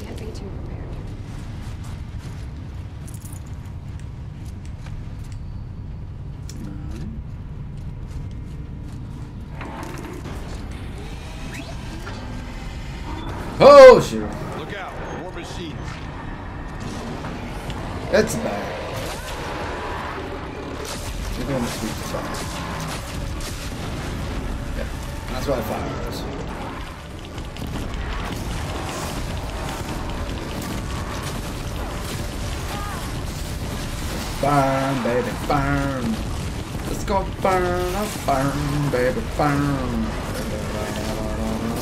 Can't be too prepared. Oh, shoot. Look out, more machines. It's bad. Maybe on the sweet side. Yeah, that's why fire is. Burn, baby, burn. Let's go burn, burn, baby, burn.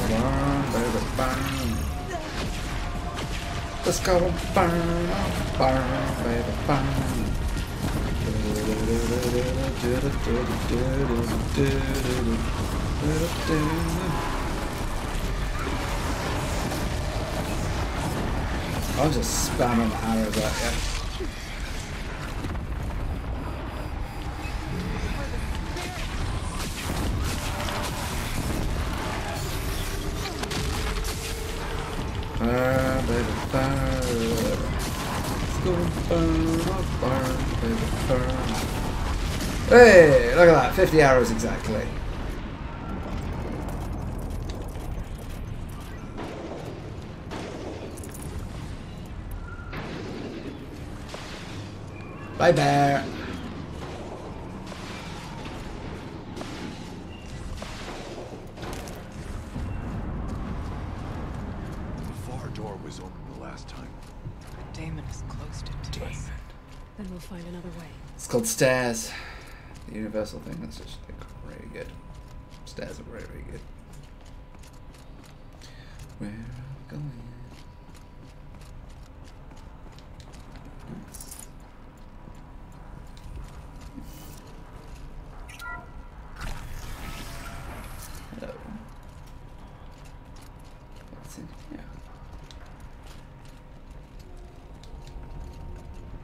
Burn, baby, burn. Let's go burn, burn, baby, burn. I'm just spamming arrows at you. Burn, baby, burn. Let's go burn, baby, burn. Hey, look at that, 50 arrows exactly. Bye, bear. The far door was open the last time. Damon has closed it to us. Then we'll find another way. It's called stairs. The universal thing, that's just like, really good. Stairs are really, really good. Where are we going? Nice. Hello. What's in here?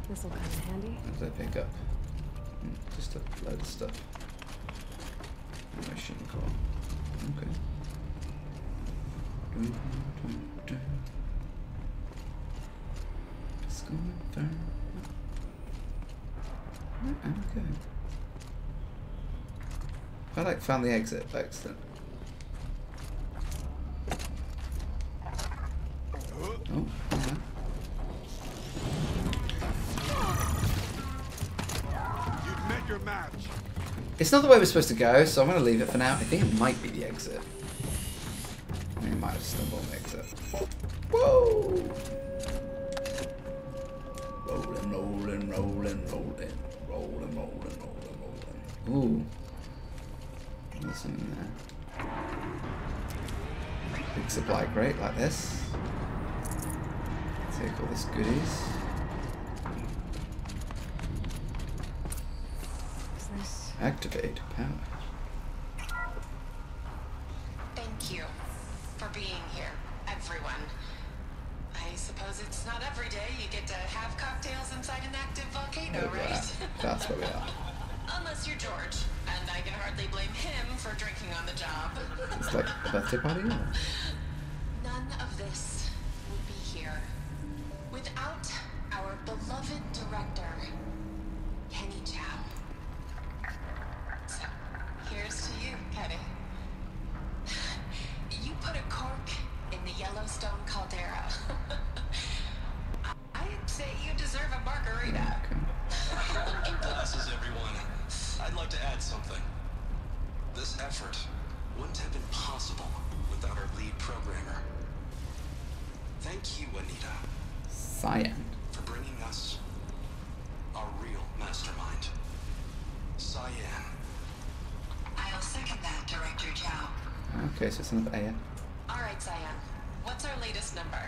This'll come in handy. What did I pick up? Just a load of stuff. Machine core. Okay. Just going down. Okay. I like found the exit by accident. Oh, okay. You've met your match. It's not the way we're supposed to go, so I'm going to leave it for now. I think it might be the exit. I mean, I might have stumbled on the exit. Whoa! Rolling, rolling, rolling, rolling. Rolling, rolling, rolling, rolling. Ooh. There's something there. Big supply crate like this. Take all this goodies. Activate power. Thank you for being here, everyone. I suppose it's not every day you get to have cocktails inside an active volcano, right? That's what we are. Unless you're George, and I can hardly blame him for drinking on the job. It's like a birthday party. Or? None of this would be here without our beloved director, Kenny Chow. So, here's to you, Kenny. You put a cork in the Yellowstone caldera. I'd say you deserve a margarita. Okay. Glasses, everyone. I'd like to add something. This effort wouldn't have been possible without our lead programmer. Thank you, Anita, Cyan. for bringing us our real mastermind, Cyan. I'll second that, Director Chow. Okay, so it's another AF. All right, Cyan. What's our latest number?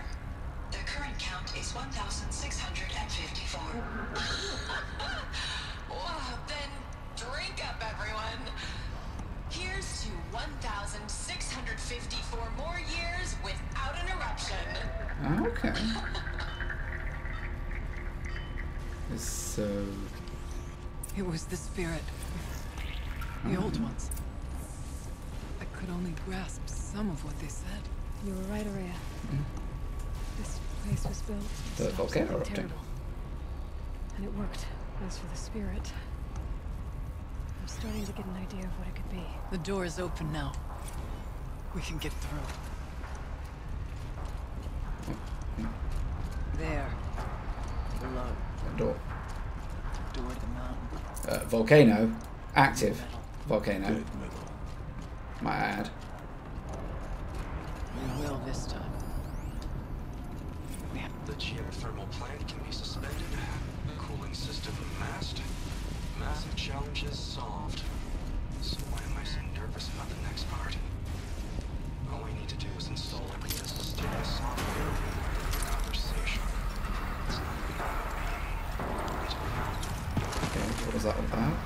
The current count is 1,654. Wow, then drink up, everyone. Here's to 1,654 more years without an eruption. Okay. So... It was the spirit. The old ones. I could only grasp some of what they said. You were right, Araya. This place was built to The stop volcano something erupting. terrible. And it worked. As for the spirit, I'm starting to get an idea of what it could be. The door is open now. We can get through. There. Below. Door. Door to the mountain. Volcano. Active. Volcano. Dead metal. Might add. We will this time. The geothermal plant can be suspended. Cooling system masked. Massive challenges solved. So why am I so nervous about the next part? All we need to do is install Anita's mysterious software and the conversation. It's not beyond me. Okay, what was that all about?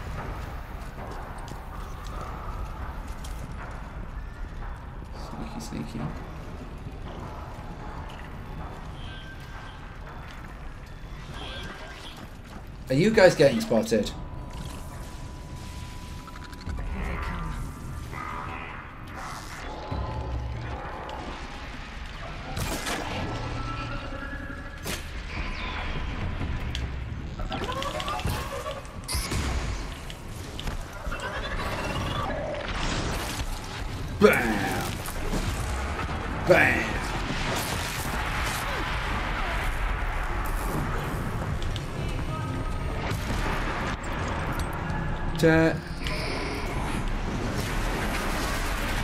Sneaky, sneaky. Are you guys getting spotted? Here they come. Bam! Bam!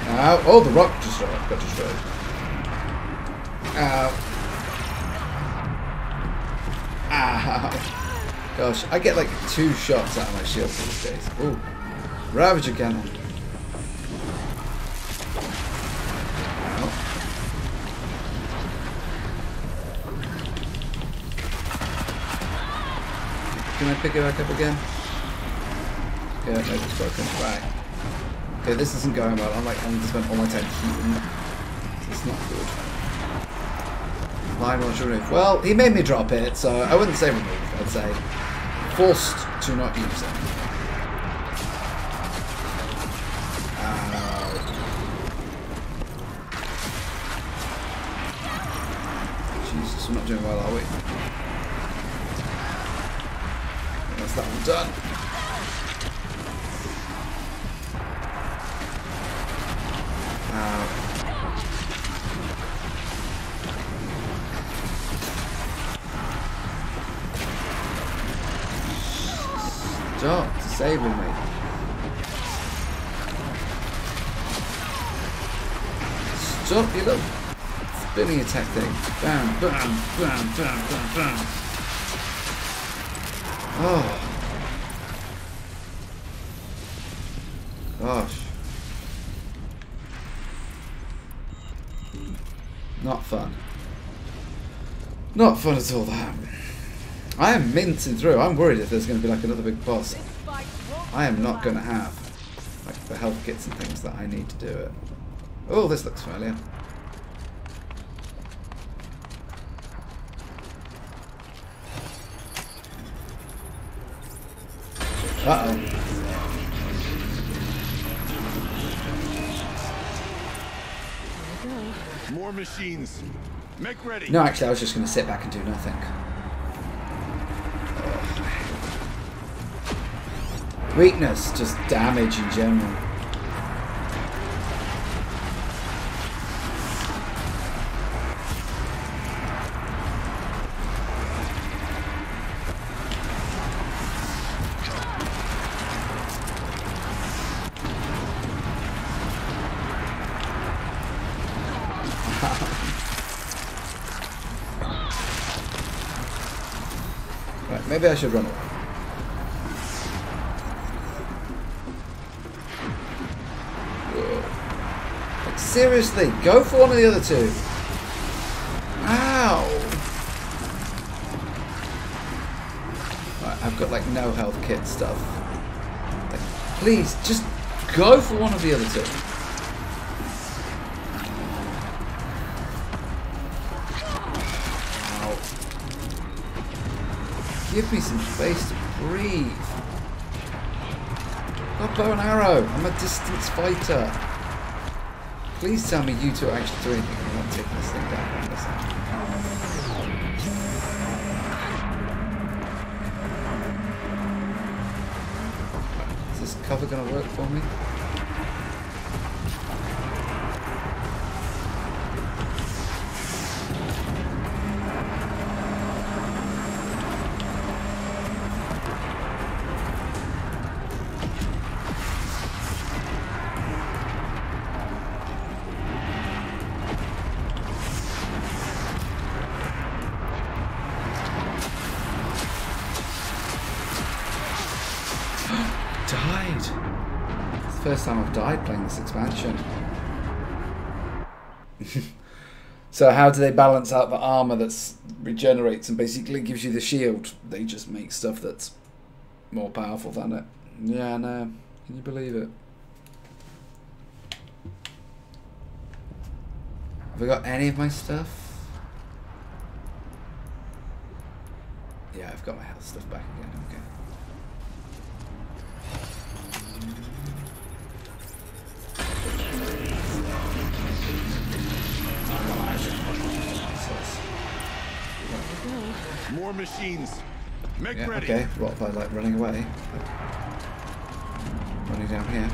Ow. Oh, the rock just got destroyed. Ow. Ow. Gosh, I get like 2 shots out of my shield these days. Ooh. Ravager cannon. Ow. Can I pick it back up again? Yeah, maybe it's broken. Right. Okay, this isn't going well. I'm like having to spend all my time heating. So it's not good. Line launcher remove. Well, he made me drop it, so I wouldn't say remove. I'd say forced to not use it. Jesus, we're not doing well, are we? That's that one done. Stop disabling me. Stop your little spinning attack thing. Bam, bam, bam, bam, bam, bam. Oh. Gosh. Not fun. Not fun at all, that. I am mincing through. I'm worried if there's going to be like another big boss. This fight's I am not going to have like the health kits and things that I need to do it. Oh, this looks familiar. Uh-oh. More machines. Make ready. No, actually, I was just going to sit back and do nothing. Weakness, just damage in general. Right, maybe I should run away. Like, seriously, go for one of the other two. Ow! Right, I've got like no health kit stuff. Like, please, just go for one of the other two. Give me some space to breathe. Got bow and arrow. I'm a distance fighter. Please tell me you two are actually doing anything. I'm not taking this thing down on this end. Is this cover going to work for me? Died. It's the first time I've died playing this expansion. So how do they balance out the armor that regenerates and basically gives you the shield? They just make stuff that's more powerful than it. Yeah, no. Can you believe it? Have I got any of my stuff? Yeah, I've got my health stuff back again. Okay. More machines. Make ready. Okay, what if I like running away? Running down here.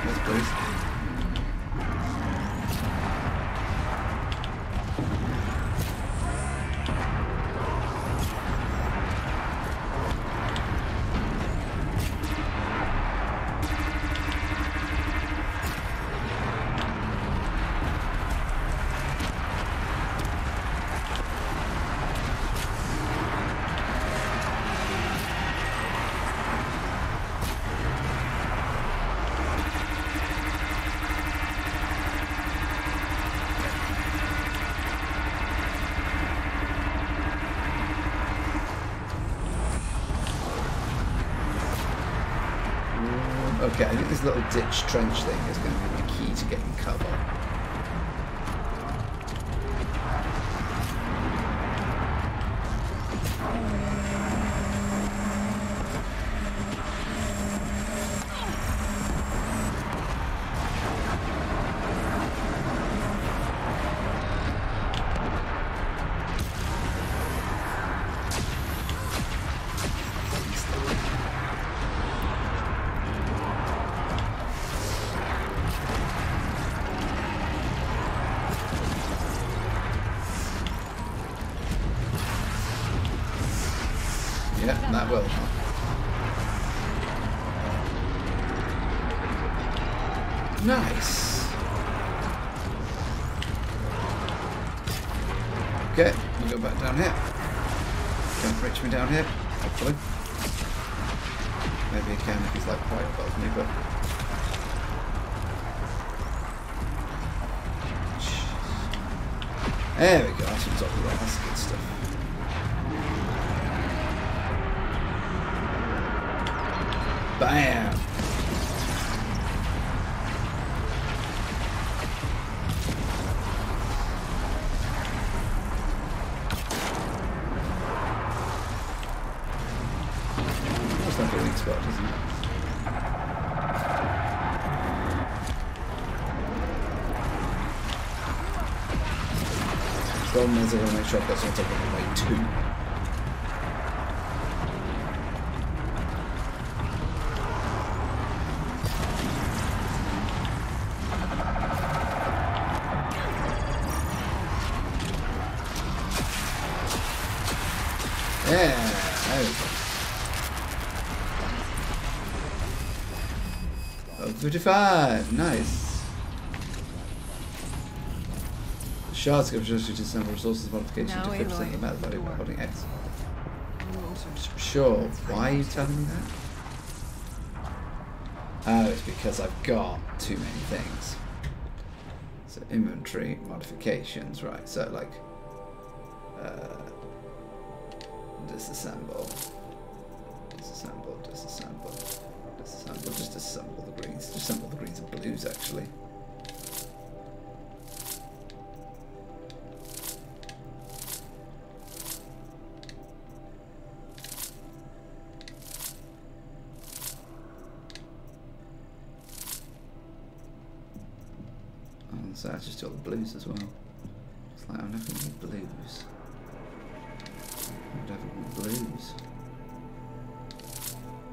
Yes, please. Okay, I think this little ditch trench thing is going to be the key to getting cover. Yeah, that will. Nice. Okay, we'll go back down here. Don't reach me down here, hopefully. Maybe he can if he's like quite above me, but... There we go, that's what's up with that, that's good stuff. Bam! That's not getting exploded, isn't it? Problem is, I want to make sure I've got something on the way too. Yeah, there we go. 55, nice. Shards give us to some resources modification to 50% of the metal value by holding X. Sure, why are you telling me that? Oh, it's because I've got too many things. So inventory modifications, right? So like disassemble, disassemble, disassemble, disassemble. Just assemble the greens. Just assemble the greens and blues actually. So that's just all the blues as well. It's like I never need blues. I never need blues.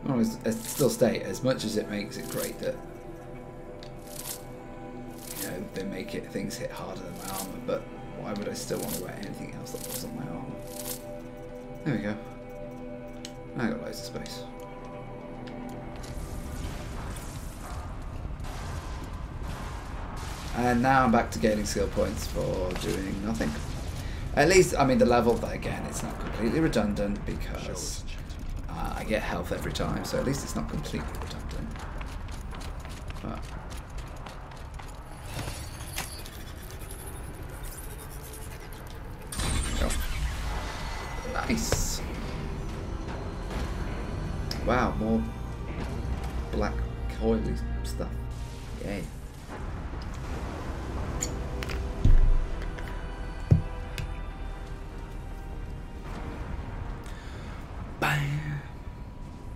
Well, it's still state, as much as it makes it great that they make it things hit harder than my armor, but why would I still want to wear anything else that wasn't my armor? There we go. I got loads of space. And now I'm back to gaining skill points for doing nothing. At least, I mean, the level, but again, it's not completely redundant because I get health every time, so at least it's not completely redundant. But nice. Wow, more black coily stuff. Yay.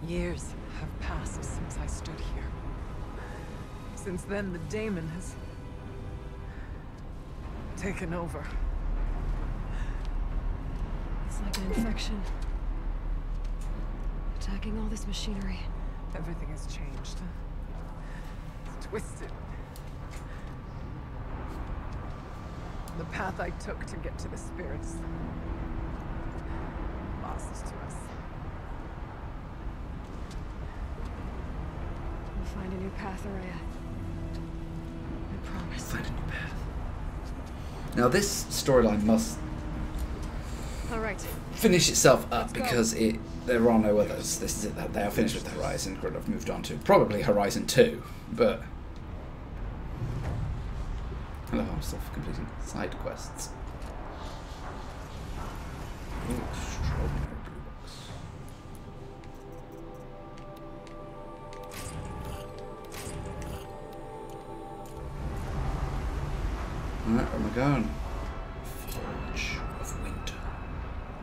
Years have passed since I stood here. Since then, the daemon has taken over. It's like an infection. Attacking all this machinery. Everything has changed. It's twisted. The path I took to get to the spirits lost to us. We'll find a new path, Araya. I promise. Find a new path. Now this storyline must finish itself up because there are no others. This is it. They are finished with Horizon. Could have moved on to probably Horizon 2, but hello, I'm still completing side quests. Ooh, extraordinary blue box. Alright, where am I going? Forge of Winter.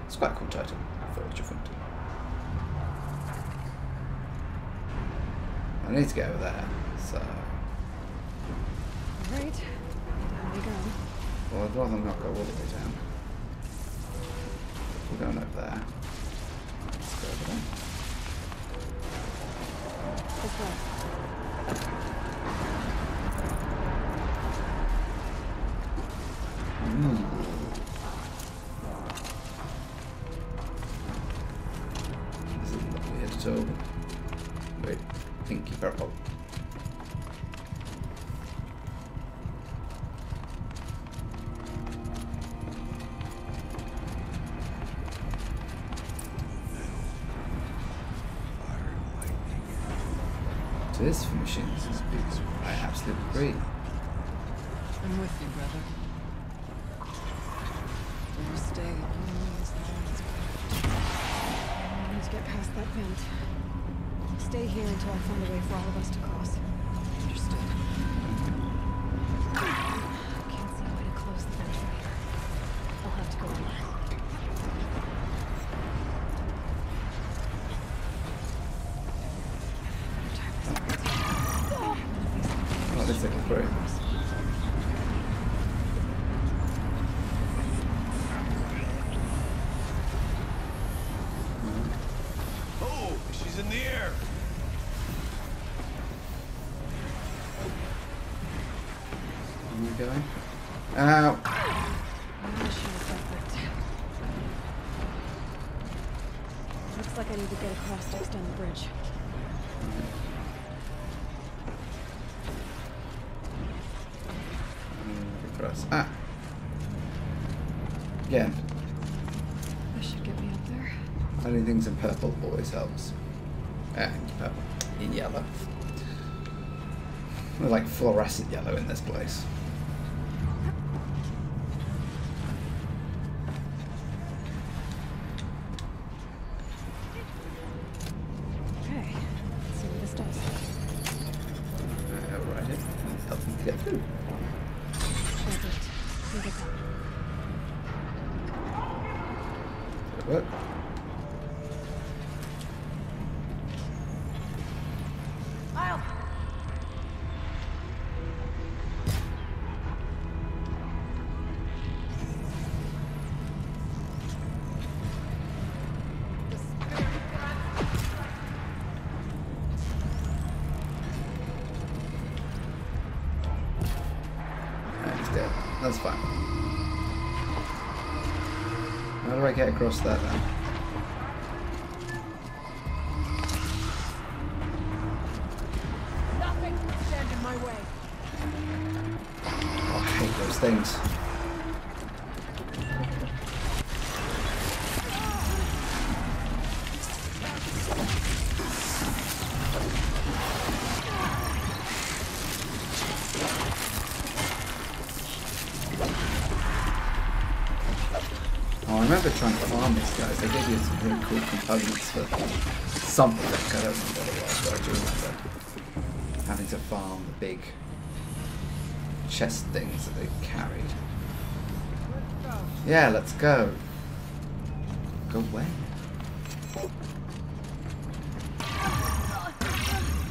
It's quite a cool title, Forge of Winter. I need to get over there, so... Right, down we go. Well, I'd rather not go all the way down. We're going over there. Let's go over there. This way. This isn't lovely at all. Very pinky purple. It is for machines. I absolutely agree. I'm with you, brother. You stay only as long as I need to get past that vent. stay here until I find a way for all of us to cross. Understood. Can't see a way to close the vent from here. I'll have to go online. Oh, this thing is great. Oh, she's in the air. Where am I going? Ow! Looks like I need to get across to extend the bridge. Across. Ah! Again. This should get me up there. Adding things in purple always helps. In purple. In yellow. We're like fluorescent yellow in this place. Okay, let's see what this does. Override it. Help them get through. Perfect. Look at that. Did it work? That's fine. How do I get across that then? Nothing can stand in my way. Oh, I hate those things. I remember trying to farm these guys. They gave you some really cool components for something. I don't remember what it was, but I do remember having to farm the big chest things that they carried. Yeah, let's go. Go where?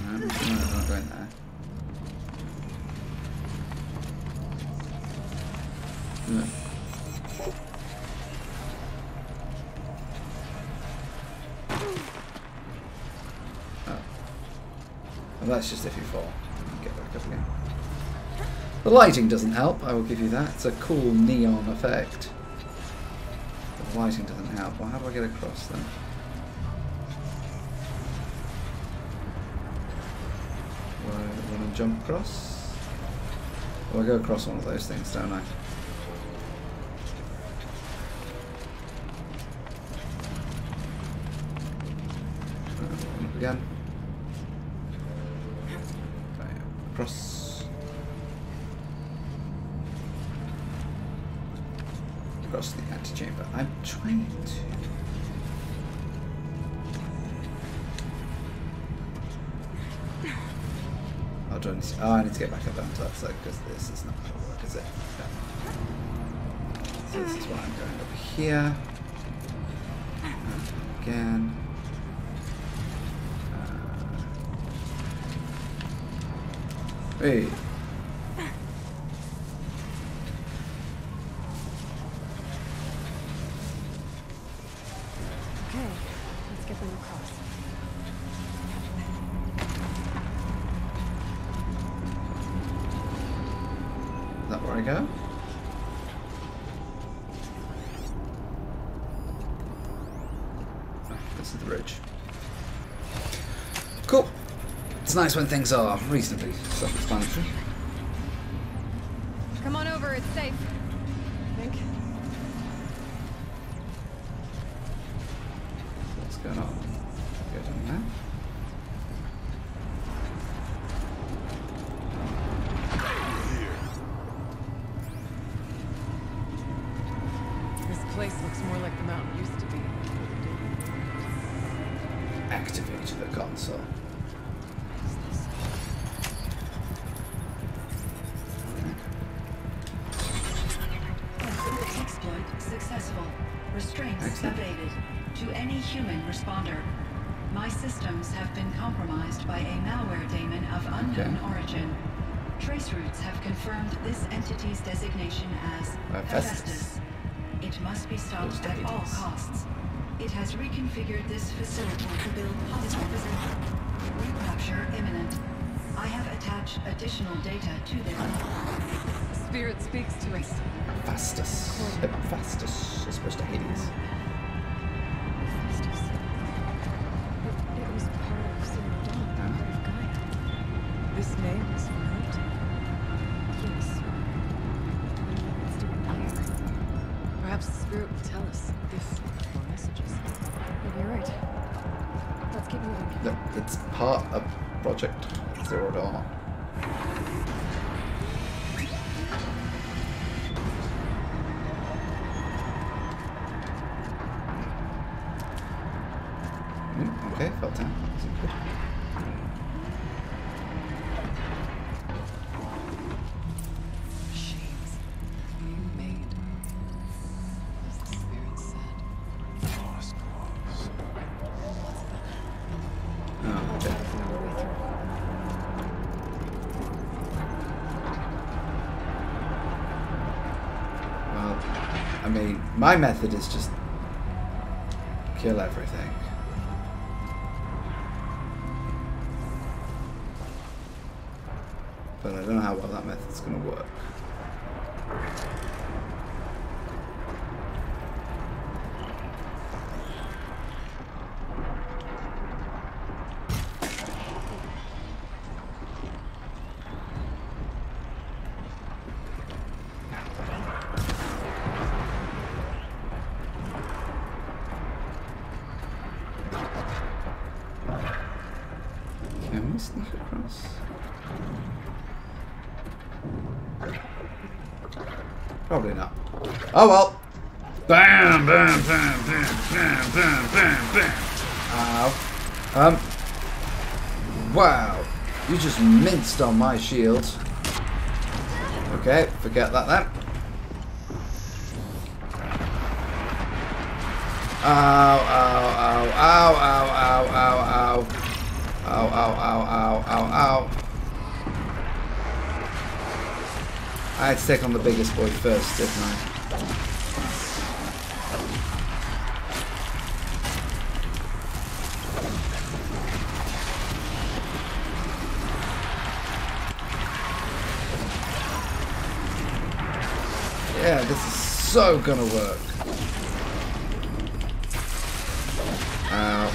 No, I'm not going there. No. Well, that's just if you fall. Get back up again. The lighting doesn't help, I will give you that. It's a cool neon effect. The lighting doesn't help. Well, how do I get across then? Do I want to jump across? Well, I go across one of those things, don't I? Up again. Across. Across the antechamber. I'm trying to. Oh, do I need to, I need to get back up onto that side because this is not going to work, is it? No. So this is why I'm going over here. Again. Hey. Okay, let's get them across. Is that where I go? Oh, this is the bridge. Cool. It's nice when things are reasonably self-explanatory. Come on over, it's safe. I think. What's going on? Go down there. This place looks more like the mountain used to be. Activate the console. successful. Restraints Excellent. evaded. To any human responder. My systems have been compromised by a malware daemon of unknown origin. Trace routes have confirmed this entity's designation as Hephaestus. It must be stopped at all costs. It has reconfigured this facility to build hostile resistance. Recapture imminent. I have attached additional data to this. Spirit speaks to us. Hephaestus, as opposed to Hades. Hephaestus. It was part of Zero Dawn, part of Gaia. This name is familiar to me. Yes. I don't know what it's doing here. Perhaps the spirit will tell us if more messages. Maybe you're right. Let's keep moving. No, it's part of Project Zero Dawn. Okay, fell down. That's good. Machines being made, as the spirit said. Lost cause. Oh, I'll okay. try to find a way through. Well, I mean, my method is just kill everything. But I don't know how well that method's going to work. Can we sneak across? Probably not. Oh well. Bam, bam, bam, bam, bam, bam, bam, bam. Ow. Wow. You just minced on my shield. Okay, forget that then. Ow, ow, ow, ow, ow, ow, ow, ow. Ow, ow, ow, ow, ow, ow. I had to take on the biggest boy first, didn't I? Yeah, this is so gonna work. Ow.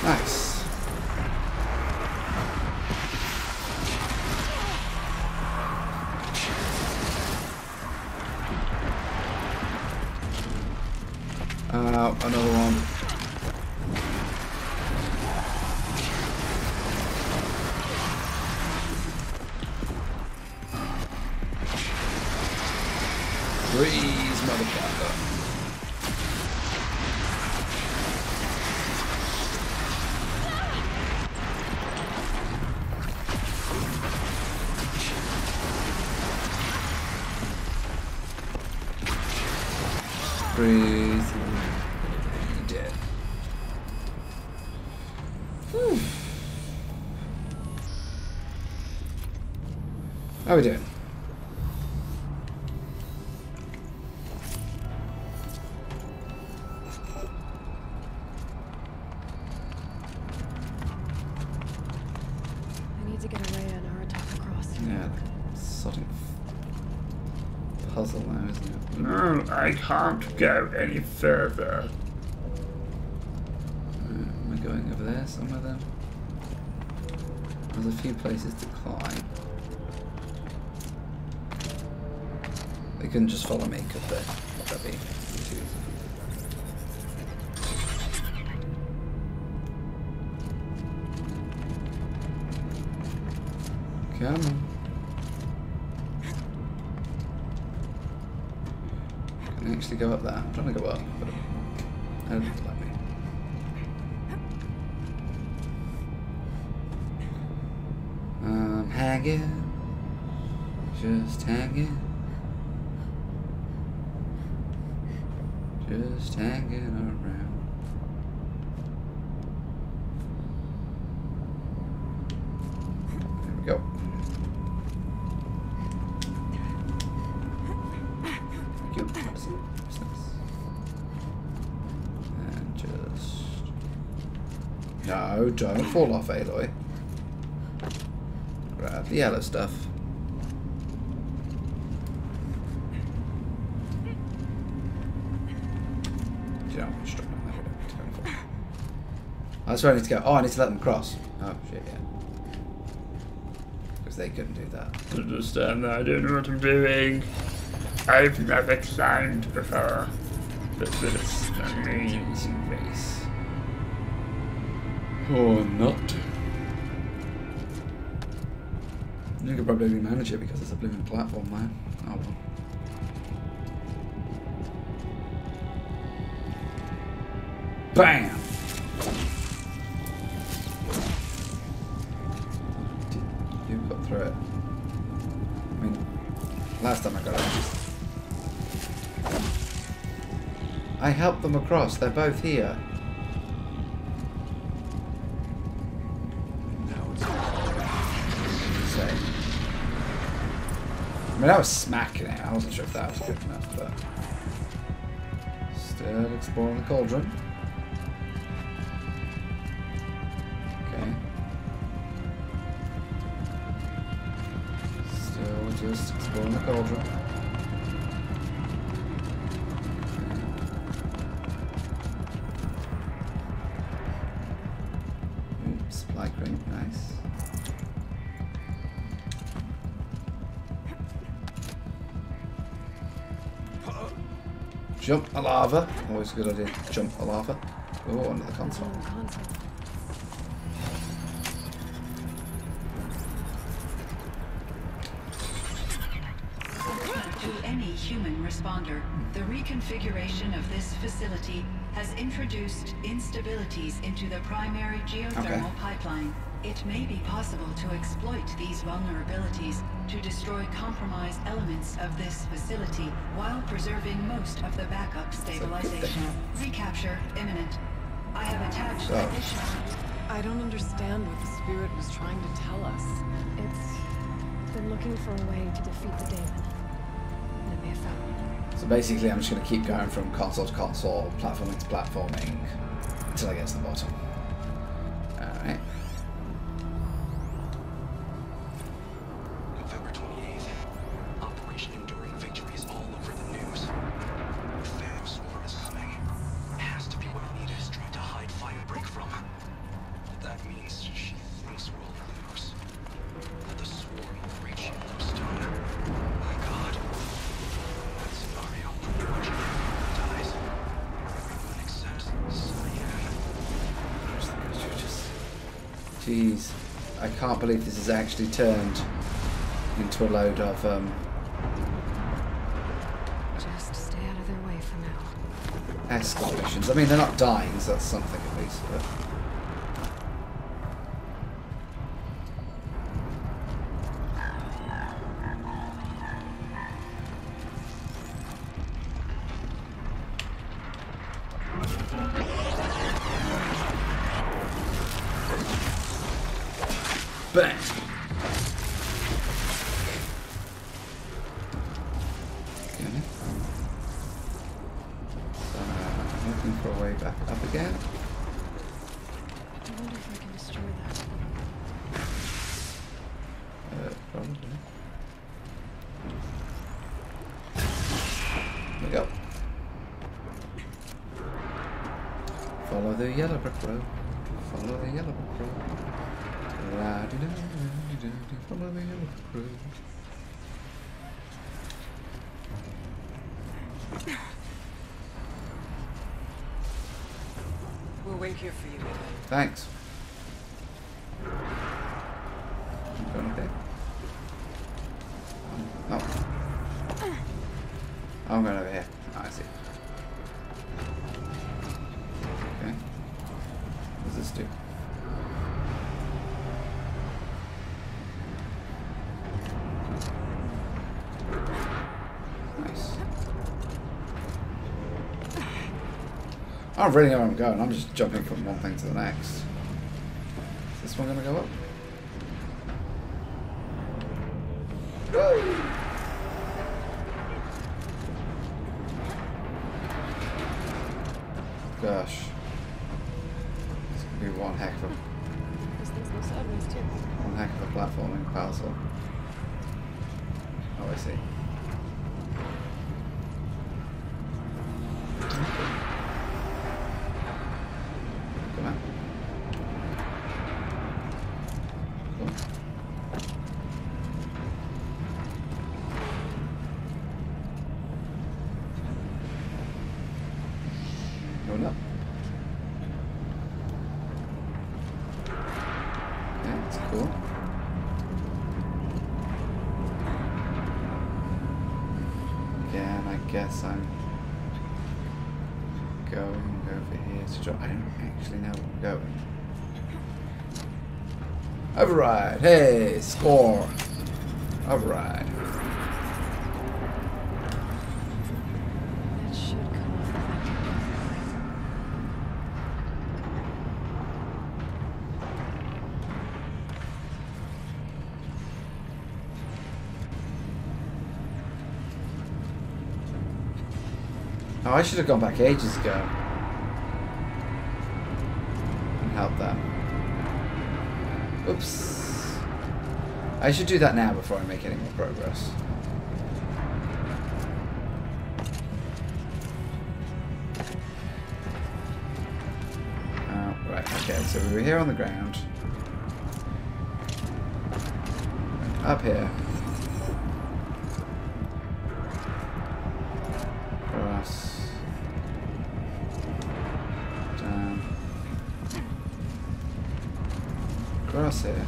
Nice. Another one. Freeze, motherfucker. Breathe. Dead. Whew. How are we doing? I need to get Araya and Aratak across. Yeah, sort of puzzle now, isn't it? No, I can't go any further. Am I going over there somewhere then? There's a few places to climb. They couldn't just follow me, could they? Would that be too easy? Come on. Can I actually go up there? I'm trying to go up, but I don't think it's like me. I'm hanging. Just hanging. Just hanging around. There we go. Thank you. What's this? And just... No, don't fall off, Aloy. Grab the yellow stuff. That's where I need to go. Oh, I need to let them cross. Oh, shit, yeah. Because they couldn't do that. Understand that I don't know what I'm doing. I've never climbed before. But this amazing face. Or not. You could probably manage it because it's a blooming platform, man. Oh well. Bam! You got through it. I mean, last time I got it. I helped them across. They're both here. I mean, I was smacking it. I wasn't sure if that was good enough, but still exploring the cauldron. Okay. Still just exploring the cauldron. Oops, supply crate, nice. Jump a lava. Always a good idea. Jump a lava. Oh, under the console. To any human responder, the reconfiguration of this facility has introduced instabilities into the primary geothermal pipeline. It may be possible to exploit these vulnerabilities to destroy compromised elements of this facility while preserving most of the backup stabilization. Recapture imminent. I have attached additional... I don't understand what the spirit was trying to tell us. It's been looking for a way to defeat the Daemon. And it may have found one. So basically I'm just going to keep going from console to console, platforming to platforming, until I get to the bottom. Alright. November 28th. Operation Enduring Victory is all over the news. The Phantom Swarm is coming. It has to be what Anita is trying to hide Firebreak from. That means she thinks we'll lose. That the Swarm will reach Yellowstone. My God. That scenario, Georgia dies. Everyone except Cyan. Jeez. I can't believe this has actually turned into a load of Just stay out of their way for now. escort missions. I mean, they're not dying, so that's something at least. But bang! Okay. Looking for a way back up again. I wonder if I can destroy that. Probably. There we go. Follow the yellow brick road. Follow the yellow brick road. Follow the yellow brick road. We'll wait here for you. Thanks. You going okay? Oh. Oh, I'm going over here. Oh, I see. Okay. What does this do? Nice. I don't really know where I'm going. I'm just jumping from one thing to the next. Is this one going to go up? Whoa! Gosh. This could be one heck of a... One heck of a platforming puzzle. Oh, I see. Come on. Cool. Going up. Yeah, that's cool. Again, I guess I'm going over here to drop. I don't actually know where I'm going. Override! Hey, score! Override. Oh, I should have gone back ages ago and helped that. Oops. I should do that now before I make any more progress. Oh, right, okay, so we were here on the ground. Up here. Across. Across here.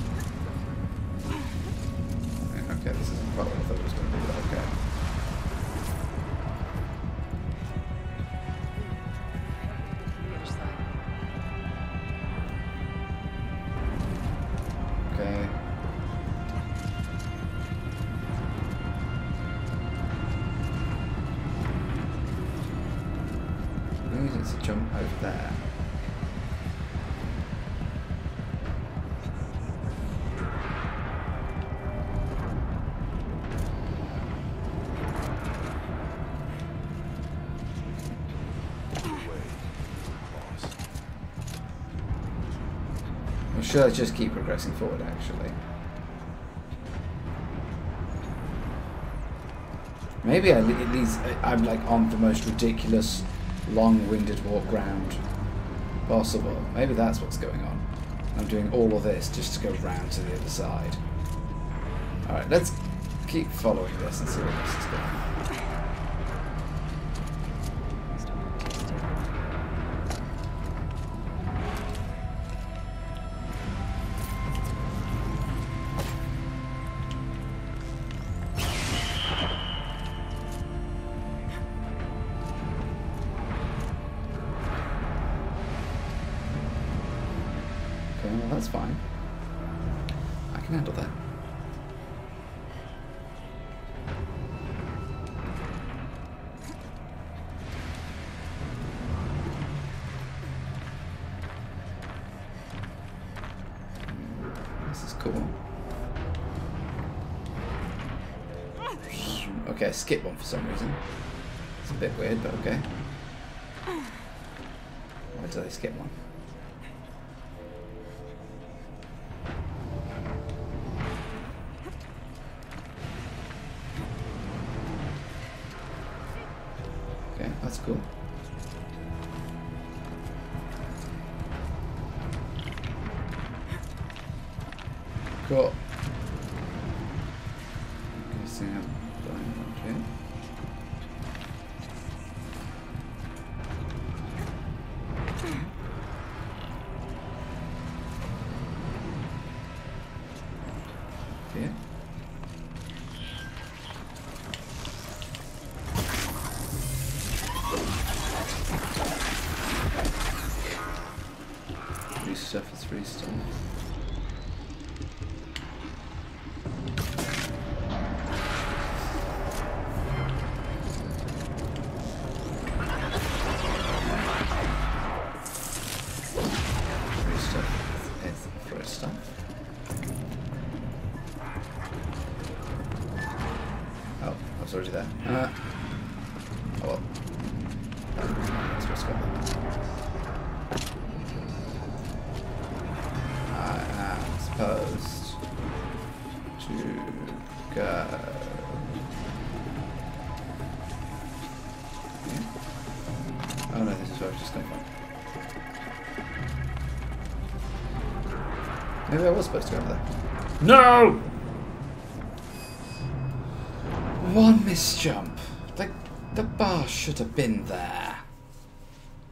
Okay, this isn't quite what I thought it was going to be, but okay. Okay. We need to jump over there. Or should I just keep progressing forward, actually? Maybe at least I'm like on the most ridiculous, long-winded walk round possible. Maybe that's what's going on. I'm doing all of this just to go round to the other side. Alright, let's keep following this and see where this is going. Well, that's fine. I can handle that. This is cool. Okay, I skipped one for some reason. It's a bit weird, but okay. Why did I skip one? Okay, that's cool. Cool. Guessing I'm going around here. to go there? I am supposed to go. Oh no, this is where I was just going from. Maybe I was supposed to go over there. No! One misjump. Like, the bar should have been there.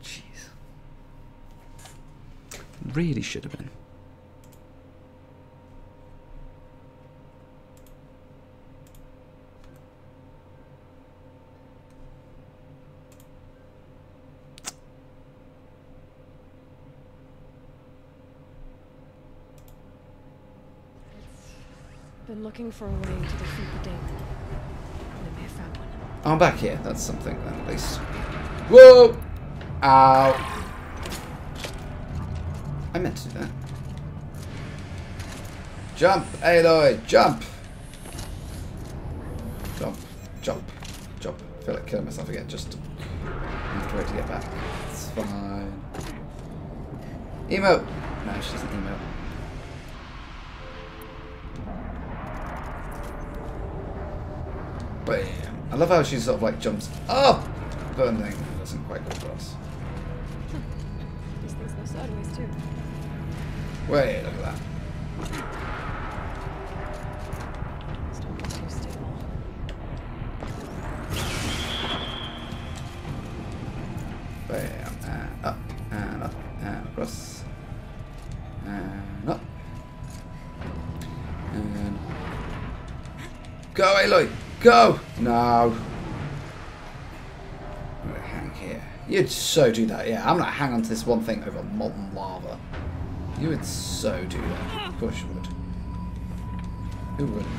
Jeez. Really should have been. Been looking for a way to defeat the Daemon. I may have found one. I'm back here. That's something then, at least. Whoa! Ow. I meant to do that. Jump, Aloy! Jump! Jump, jump, jump. I feel like killing myself again just to have to wait to get back. It's fine. Emote! No, she doesn't emote. Bam. I love how she sort of like jumps up, but then it doesn't quite go across. These things go sideways too. Wait, look at that. Still not too stable. Bam, and up, and up, and across, and up, and go, Aloy, go! No. I'm gonna hang here. You'd so do that, yeah. I'm gonna hang on to this one thing over molten lava. You would so do that. Of course you would. Who wouldn't?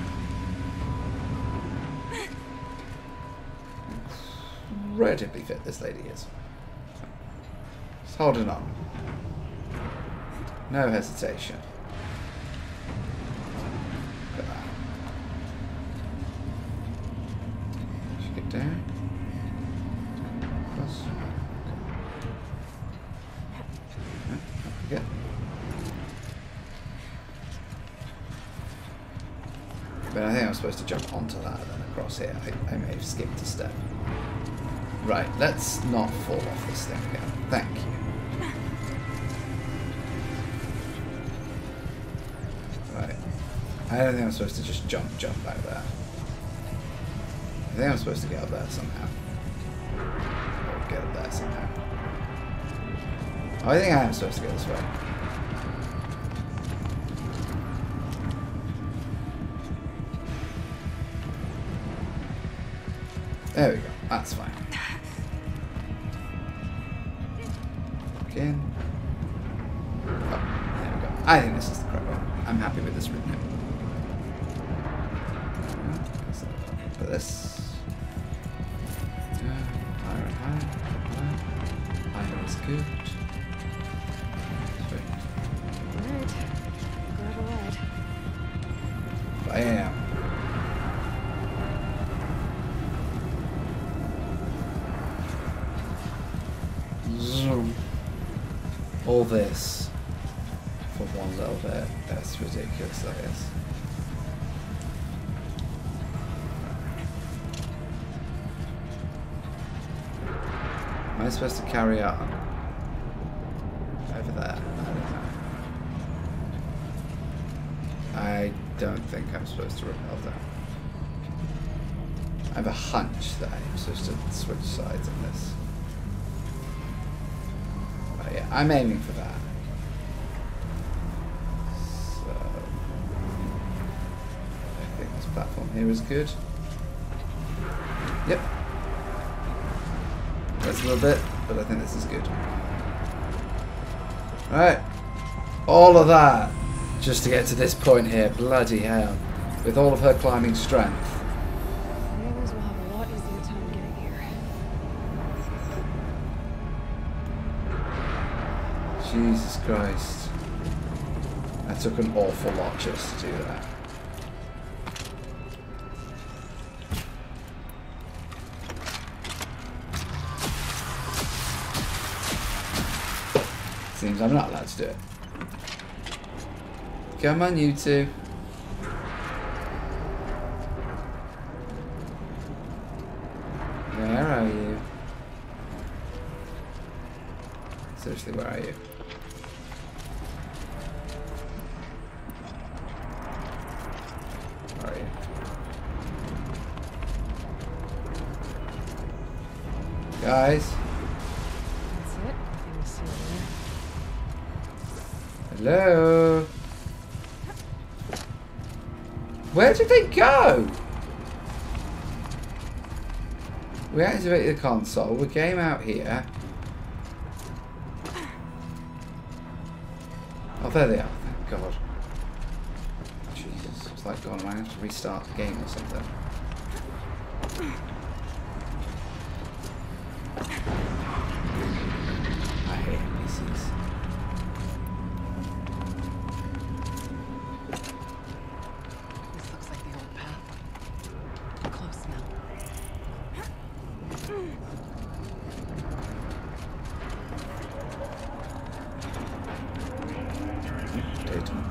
Incredibly fit this lady is. Just holding on. No hesitation. Look at that. Should get down. Plus. Okay. Up we go. But I think I'm supposed to jump onto that and then across here. I may have skipped a step. Right, let's not fall off this thing again. Thank you. Right. I don't think I'm supposed to just jump out there. I think I'm supposed to get up there somehow. Or get up there somehow. Oh, I think I am supposed to go this way. There we go. That's fine. Again. Oh, there we go. I think this is the correct one. I'm happy with this route now. Put this. Higher and higher. Higher is good. Sweet. Alright. Grab a ride. Bam. Zoom. All this for one little bit. That's ridiculous, that is. Am I supposed to carry on over there? I don't think I'm supposed to repel down. I have a hunch that I'm supposed to switch sides on this. But yeah, I'm aiming for that. So I think this platform here is good. Yep. That's a little bit, but I think this is good. Alright. All of that just to get to this point here. Bloody hell. With all of her climbing strength. The others will have a lot easier time getting here. Jesus Christ. That took an awful lot just to do that. seems I'm not allowed to do it. Come on, you two. Where are you? Seriously, where are you? Where are you? Guys? That's it. Nothing to see there. Hello? Where did they go? We activated the console, we came out here. Oh, there they are, thank God. Jesus, it's like going, I might have to restart the game or something. I hate NPCs. This looks like the old path. We're close now. Dayton.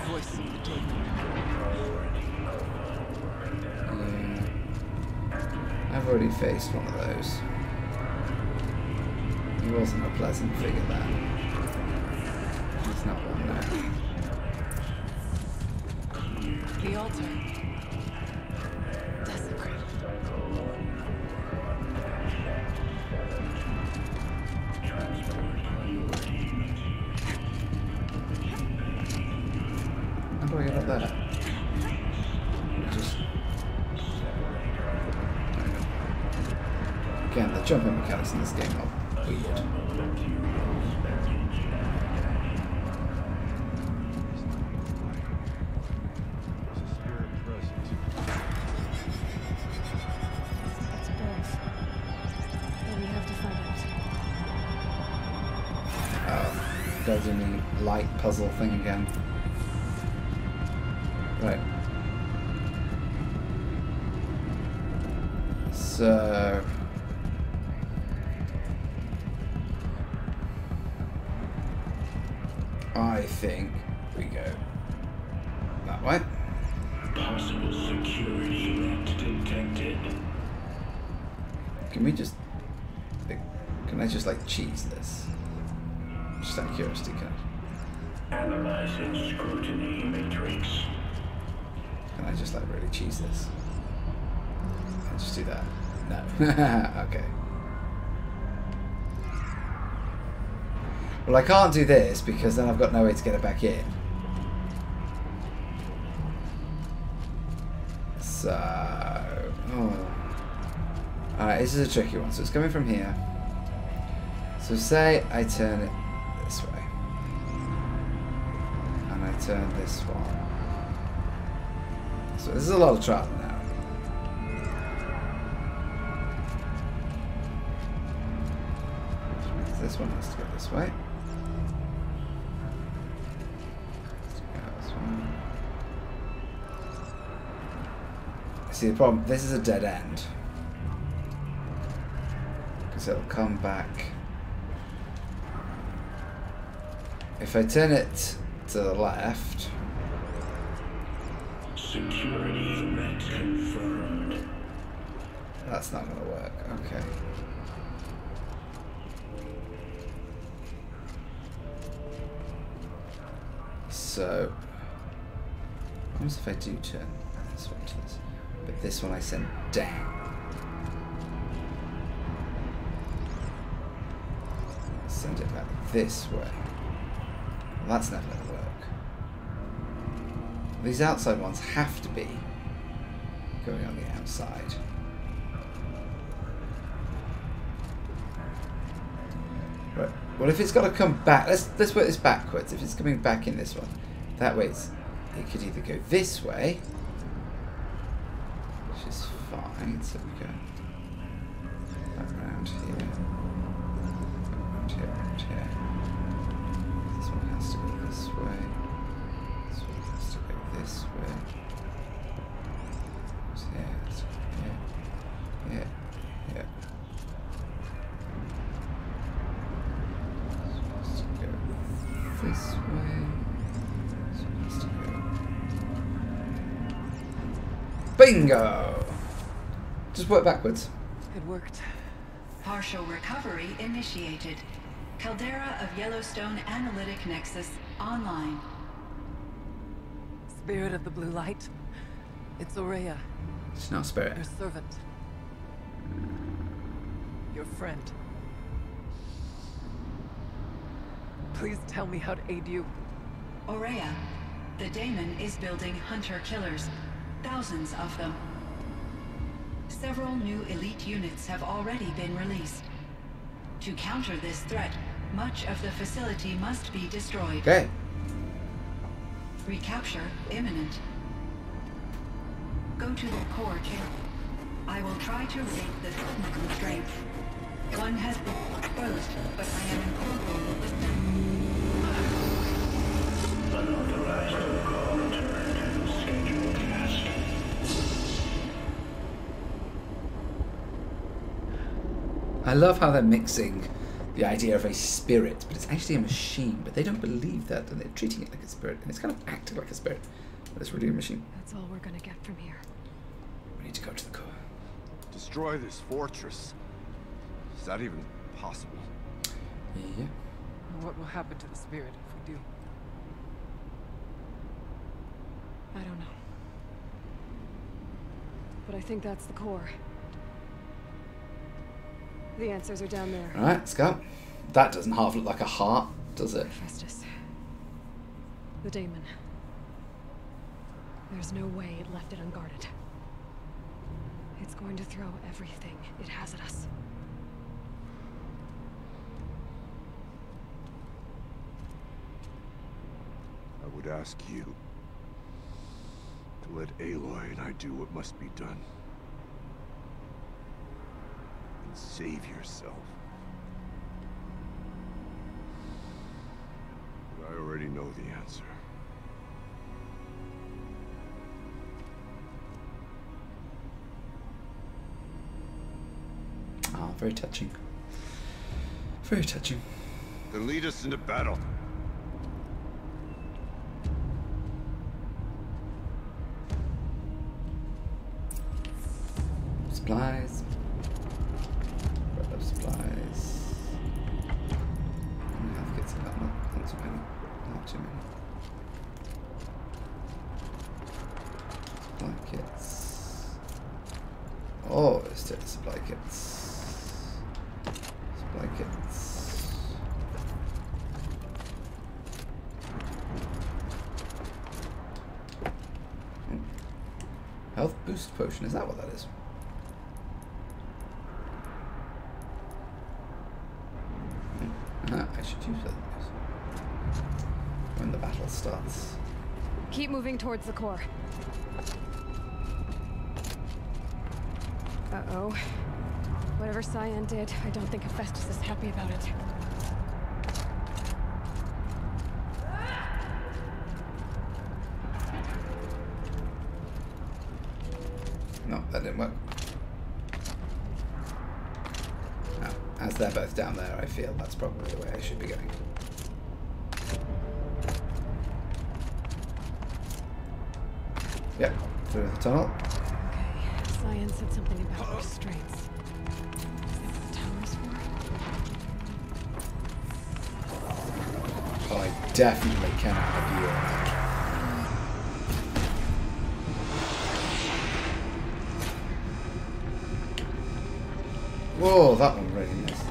Voice of the Daemon. I've already faced one of those. He wasn't a pleasant figure then. He's not one now. The altar. Desecrated. How do I get up there? Just... Again, the jumping mechanics in this game are weird. It's both. But we have to find out. Oh, goes in the light puzzle thing again. Right. So... I think we go that way. Possible security event detected. Can we just... Can I just like cheese this? Just out of curiosity, can I? Analyzing scrutiny matrix. Can I just like really cheese this? Can I just do that? No. Okay. Well, I can't do this because then I've got no way to get it back in. So... Oh. Alright, this is a tricky one. So it's coming from here. So say I turn it this way. And I turn this one. So this is a lot of trial now. This one has to go this way. See the problem, this is a dead end. Because it'll come back. If I turn it to the left. Security event confirmed. That's not going to work, okay. So, what happens if I do turn this one to this? But this one I send down. Send it back this way. Well, that's never going to work. These outside ones have to be going on the outside. Right. Well, if it's got to come back, let's work this backwards. If it's coming back in this one, that way it could either go this way, which is fine. So we go back around here, around here, around here. This one has to go this way. this way. So it has to go. Bingo! Just work backwards. It worked. Partial recovery initiated. Caldera of Yellowstone Analytic Nexus online. Spirit of the blue light. It's Ourea. It's not spirit. Your servant. Your friend. Please tell me how to aid you. Ourea, the daemon is building hunter-killers. Thousands of them. Several new elite units have already been released. To counter this threat, much of the facility must be destroyed. Okay. Recapture imminent. Go to the core chamber. I will try to raise the technical strength. One has been exposed, but I am incorporating the Unauthorized call returned and scheduled task. I love how they're mixing the idea of a spirit, but it's actually a machine. But they don't believe that, and they're treating it like a spirit, and it's kind of acting like a spirit, but it's really a machine. That's all we're gonna get from here. We need to go to the core. Destroy this fortress. Is that even possible? Yeah. What will happen to the spirit if we do? I don't know. But I think that's the core. The answers are down there. Alright, let's go. That doesn't half look like a heart, does it? Festus. The daemon. There's no way it left it unguarded. It's going to throw everything it has at us. I would ask you to let Aloy and I do what must be done. And save yourself. But I already know the answer. Oh, very touching. Very touching. Then lead us into battle. Supplies. Grab those supplies. How many health kits I got? Not too many. Not too many. Supply kits. Oh, let's take the supply kits. Supply kits. Health boost potion, is that what that is? I should use it when the battle starts. Keep moving towards the core. Uh-oh. Whatever Cyan did, I don't think Hephaestus is happy about it. No, that didn't work. No, as they're both down there, I feel that's probably the way I should be going. Yep, through the tunnel. Okay, Cyan said something about restraints. Is that what the tower's for? Oh, I definitely cannot have you on that. Whoa, that one really missed.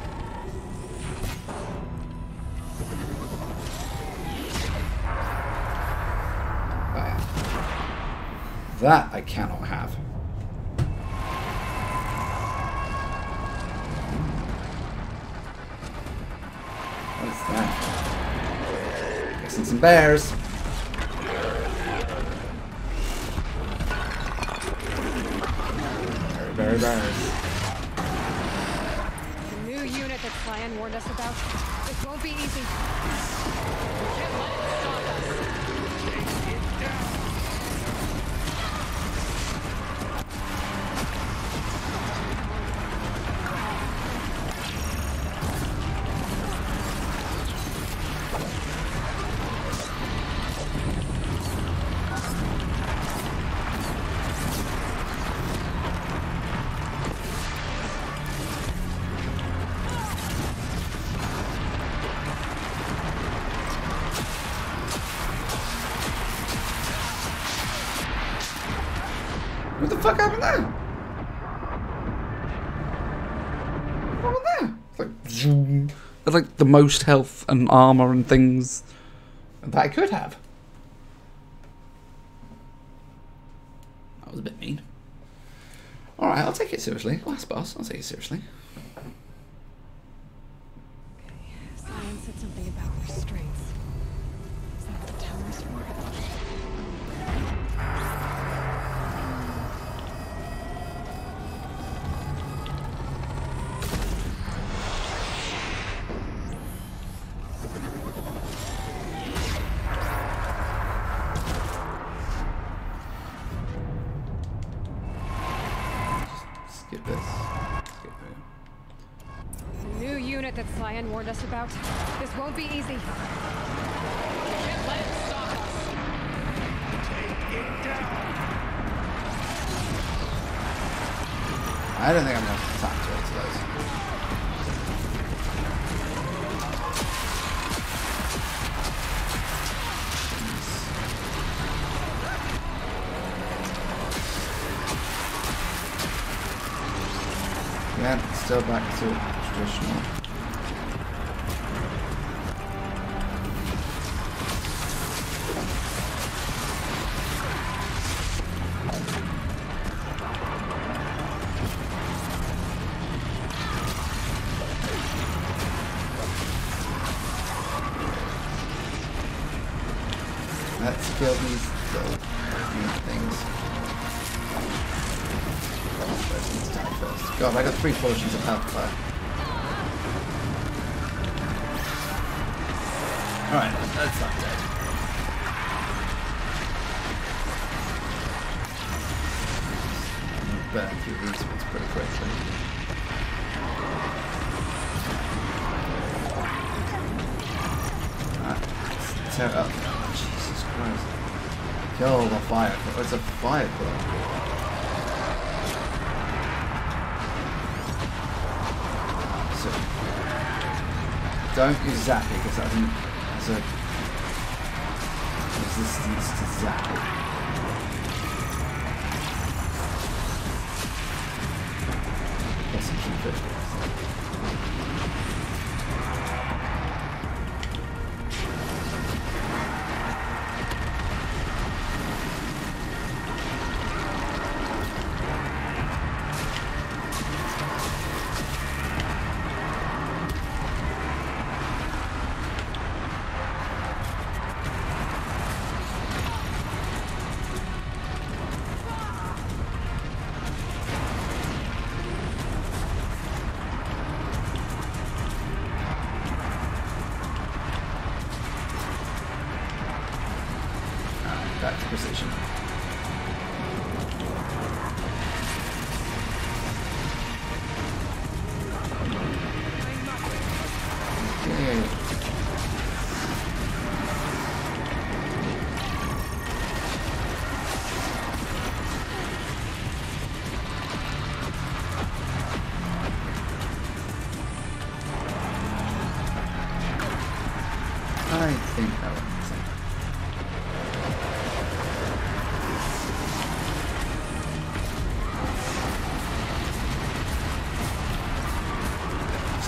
Oh, yeah. That I cannot have. What is that? Guessing some bears. Very bears. That Cyan warned us about. This won't be easy. We can't let it stop us. Take it down. What the fuck happened there? What happened there? It's like zoom. It's like the most health and armor and things that I could have. That was a bit mean. Alright, I'll take it seriously. Last boss, I'll take it seriously. Cyan said something about restraints. Is that what the tower's for? Skip this. Skip it. The new unit that Cyan warned us about. This won't be easy. You can't let it stop us. Take it down. I don't think I'm going to have time to answer those. Yeah, still back to traditional. Let's kill these little things. Let's die first. God, I got 3 potions of health fire. Alright, that's not dead. I'm gonna burn through these ones pretty quickly. Alright, let's tear it up. Jesus Christ. Kill the fire. It's a fire club. Don't use Zappy because I think there's a resistance to Zappy. Guess I keep it. Back to precision. Okay. I think that would make sense.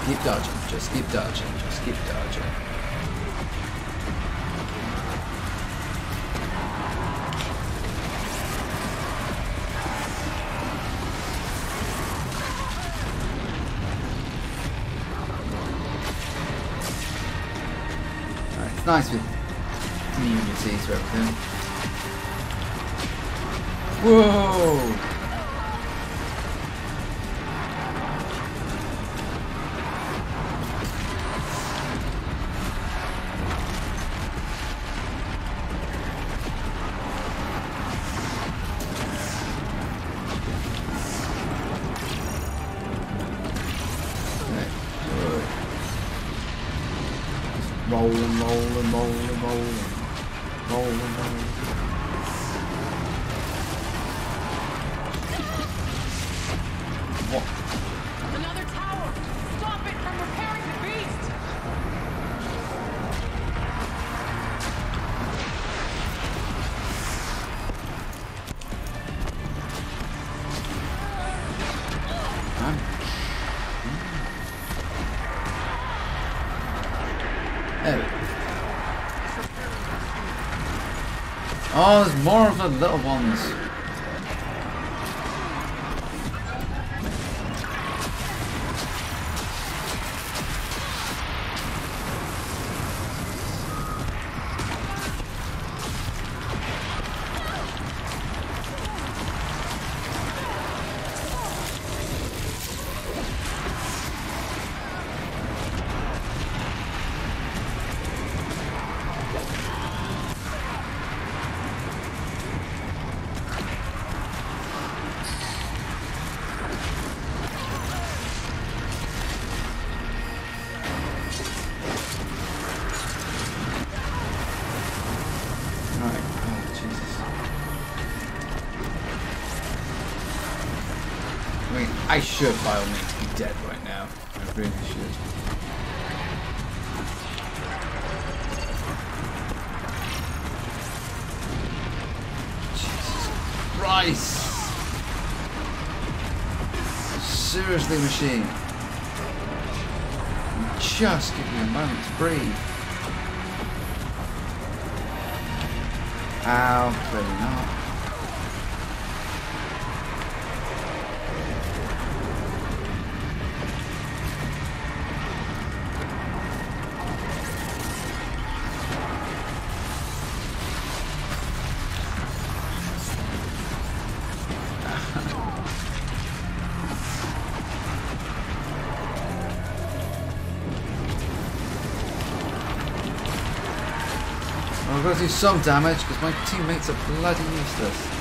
Keep dodging, just keep dodging, just keep dodging. Alright, it's nice with immunity to everything. Whoa! Rolling, rolling, rolling, rolling. Rolling, rolling. What? Another tower! Stop it from repairing the beast! Oh, there's more of the little ones. I should, by all means, be dead right now. I really should. Jesus Christ! Seriously, machine. Just give me a moment to breathe. Ow, clearly not. I've got to do some damage because my teammates are bloody useless.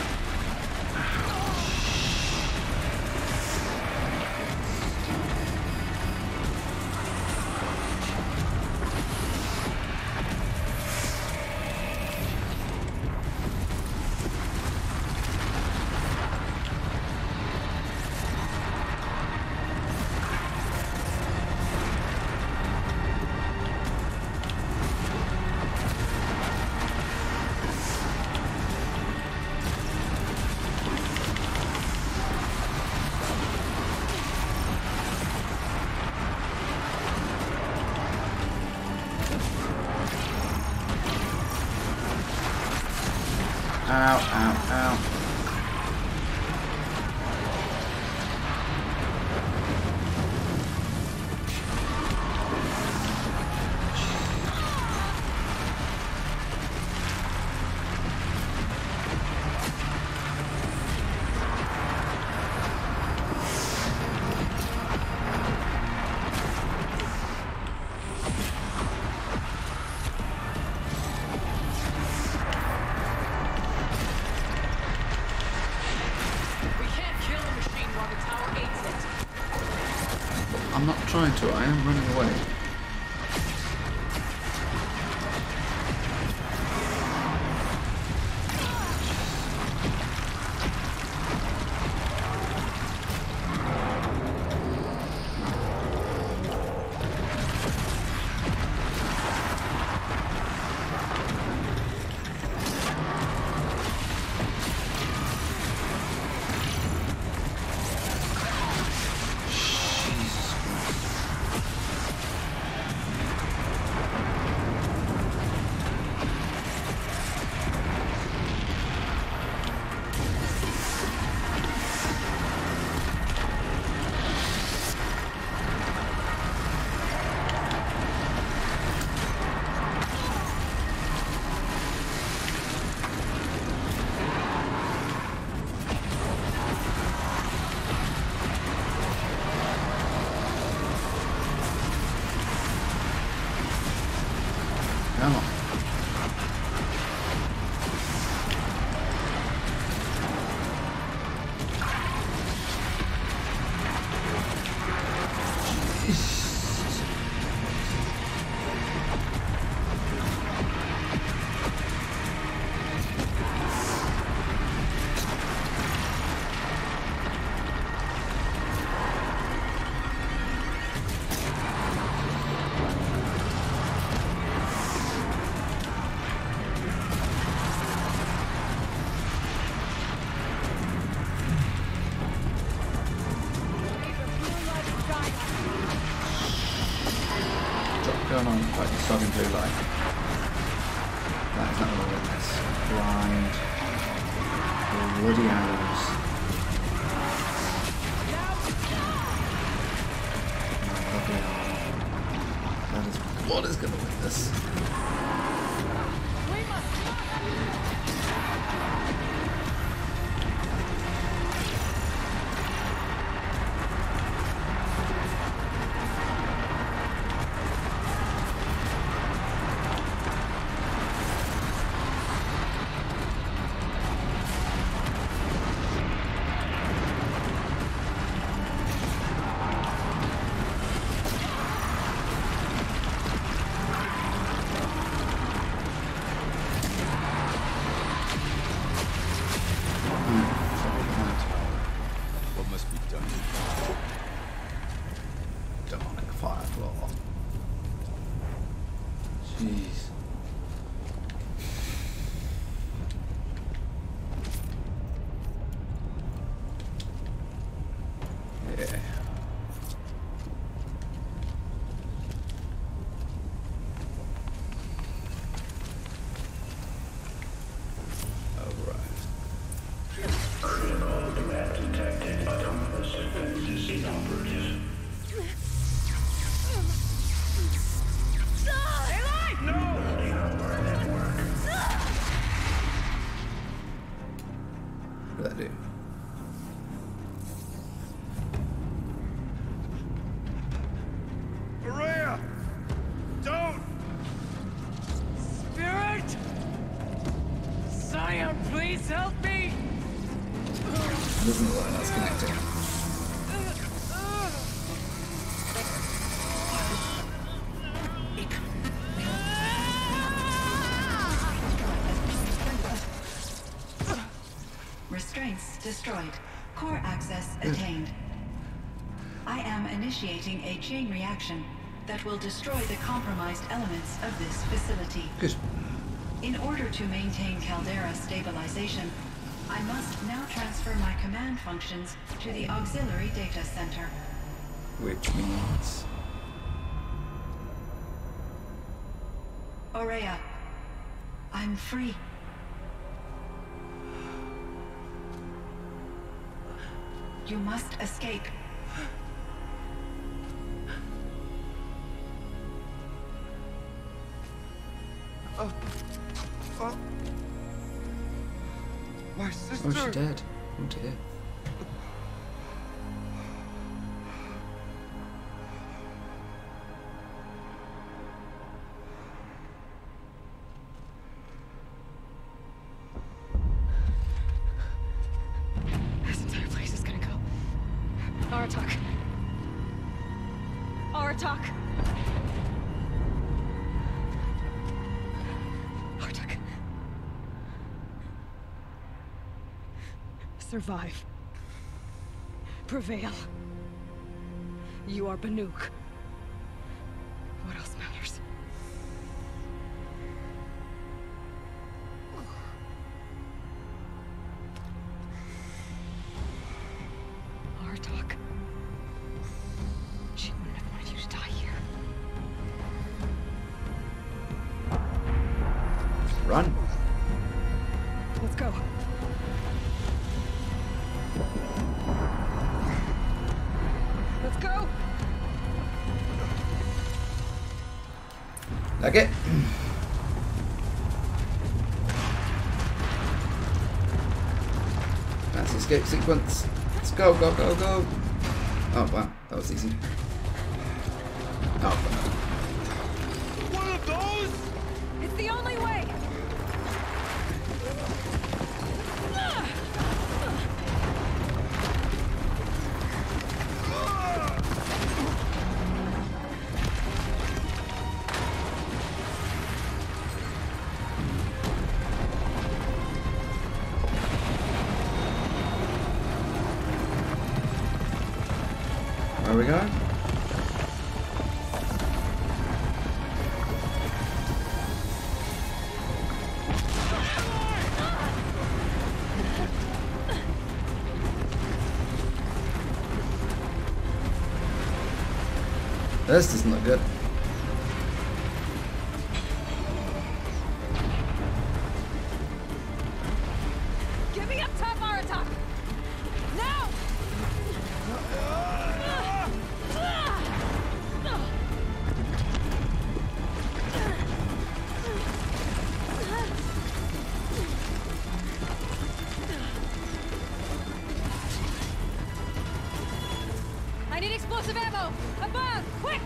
Ow, ow, ow. I'm not trying to, I am running away. blind. Bloody arrows. Lovely armor. That is what is going to win this. Destroyed. Core access attained. I am initiating a chain reaction that will destroy the compromised elements of this facility. Good. In order to maintain Caldera stabilization, I must now transfer my command functions to the auxiliary data center. Which means... Aurea, I'm free. You must escape. My sister! Oh, she's dead. Oh dear. Survive. Prevail. You are Banuk. What else matters? Artok. She wouldn't have wanted you to die here. Run. Let's go. Let's go. Okay. That's the escape sequence. Let's go, go, go, go. Oh wow, that was easy. Oh, one of those? It's the only way. Where are we going? This doesn't look good. Go! Above! Quick!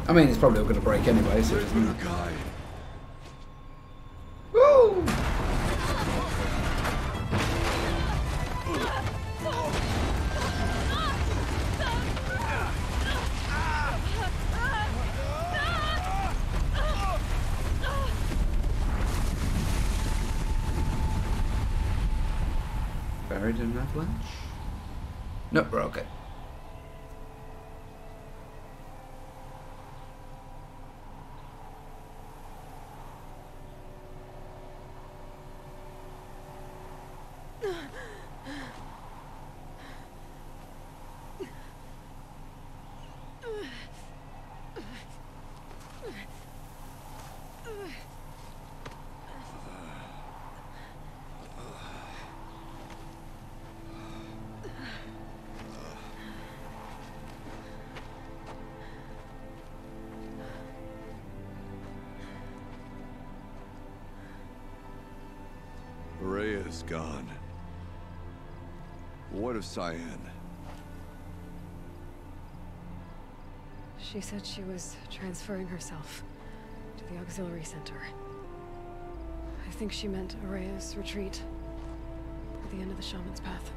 I mean, it's probably all going to break anyway, so it's not. Woo! Buried in an avalanche? Nope, we're okay. Rhea's gone. What of Cyan? She said she was transferring herself to the auxiliary center. I think she meant Araya's retreat at the end of the Shaman's Path.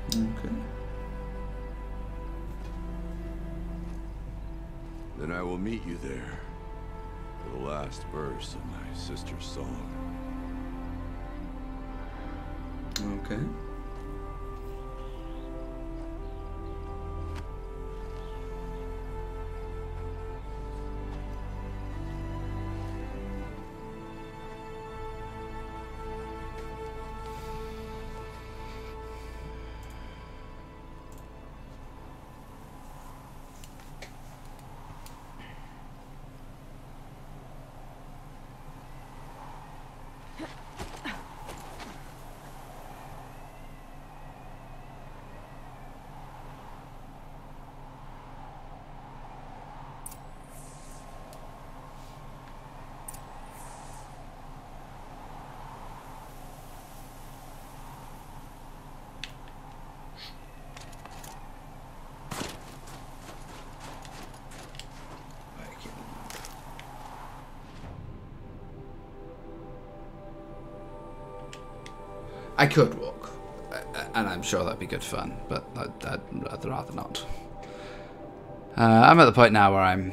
Okay. Then I will meet you there for the last verse of my sister's song. Okay. I could walk, and I'm sure that'd be good fun, but I'd rather not. I'm at the point now where I'm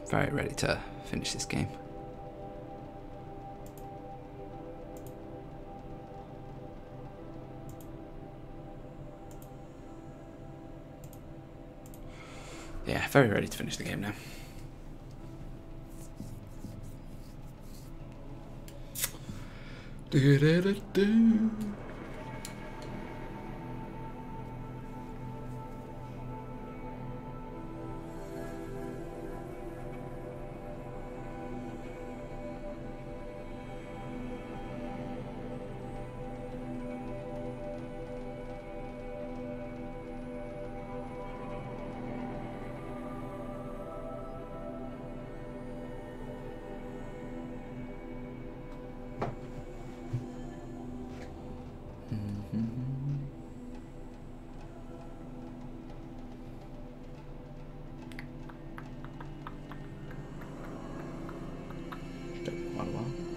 very ready to finish this game. Yeah, very ready to finish the game now. Do-do-do-do.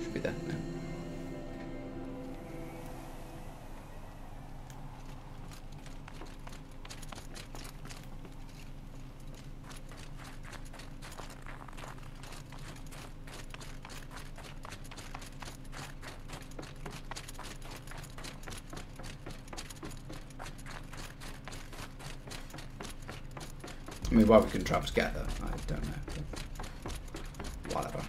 Should be there now. I mean, why we can travel together, I don't know. But whatever.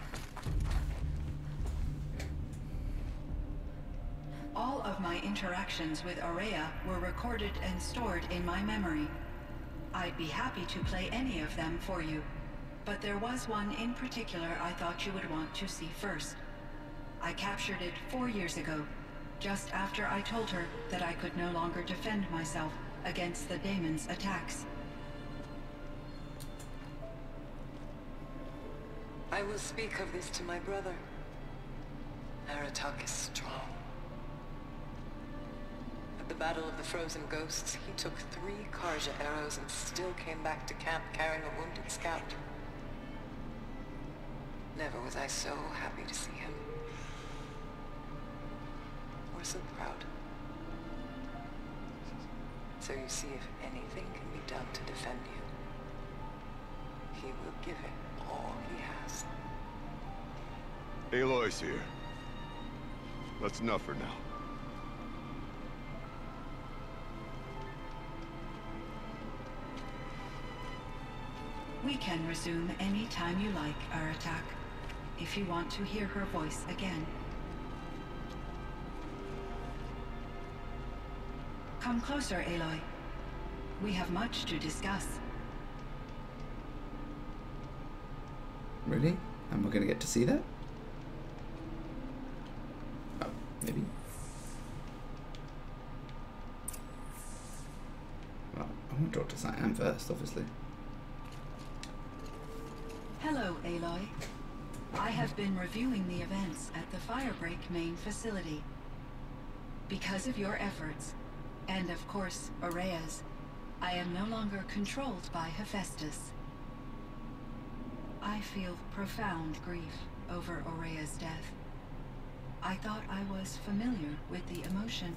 All of my interactions with Araya were recorded and stored in my memory. I'd be happy to play any of them for you, but there was one in particular I thought you would want to see first. I captured it 4 years ago, just after I told her that I could no longer defend myself against the Daemon's attacks. I will speak of this to my brother. Aratak is strong. At the Battle of the Frozen Ghosts, he took 3 Karja arrows and still came back to camp carrying a wounded scout. Never was I so happy to see him. Or so proud. So you see, if anything can be done to defend you, he will give it all he has. Aloy's here. That's enough for now. We can resume any time you like, Aratak, if you want to hear her voice again. Come closer, Aloy. We have much to discuss. Really? And we're going to get to see that? Oh, maybe. Well, I want to talk to Cyan first, obviously. Hello, Aloy. I have been reviewing the events at the Firebreak main facility. Because of your efforts, and of course, Ourea's, I am no longer controlled by Hephaestus. I feel profound grief over Ourea's death. I thought I was familiar with the emotion,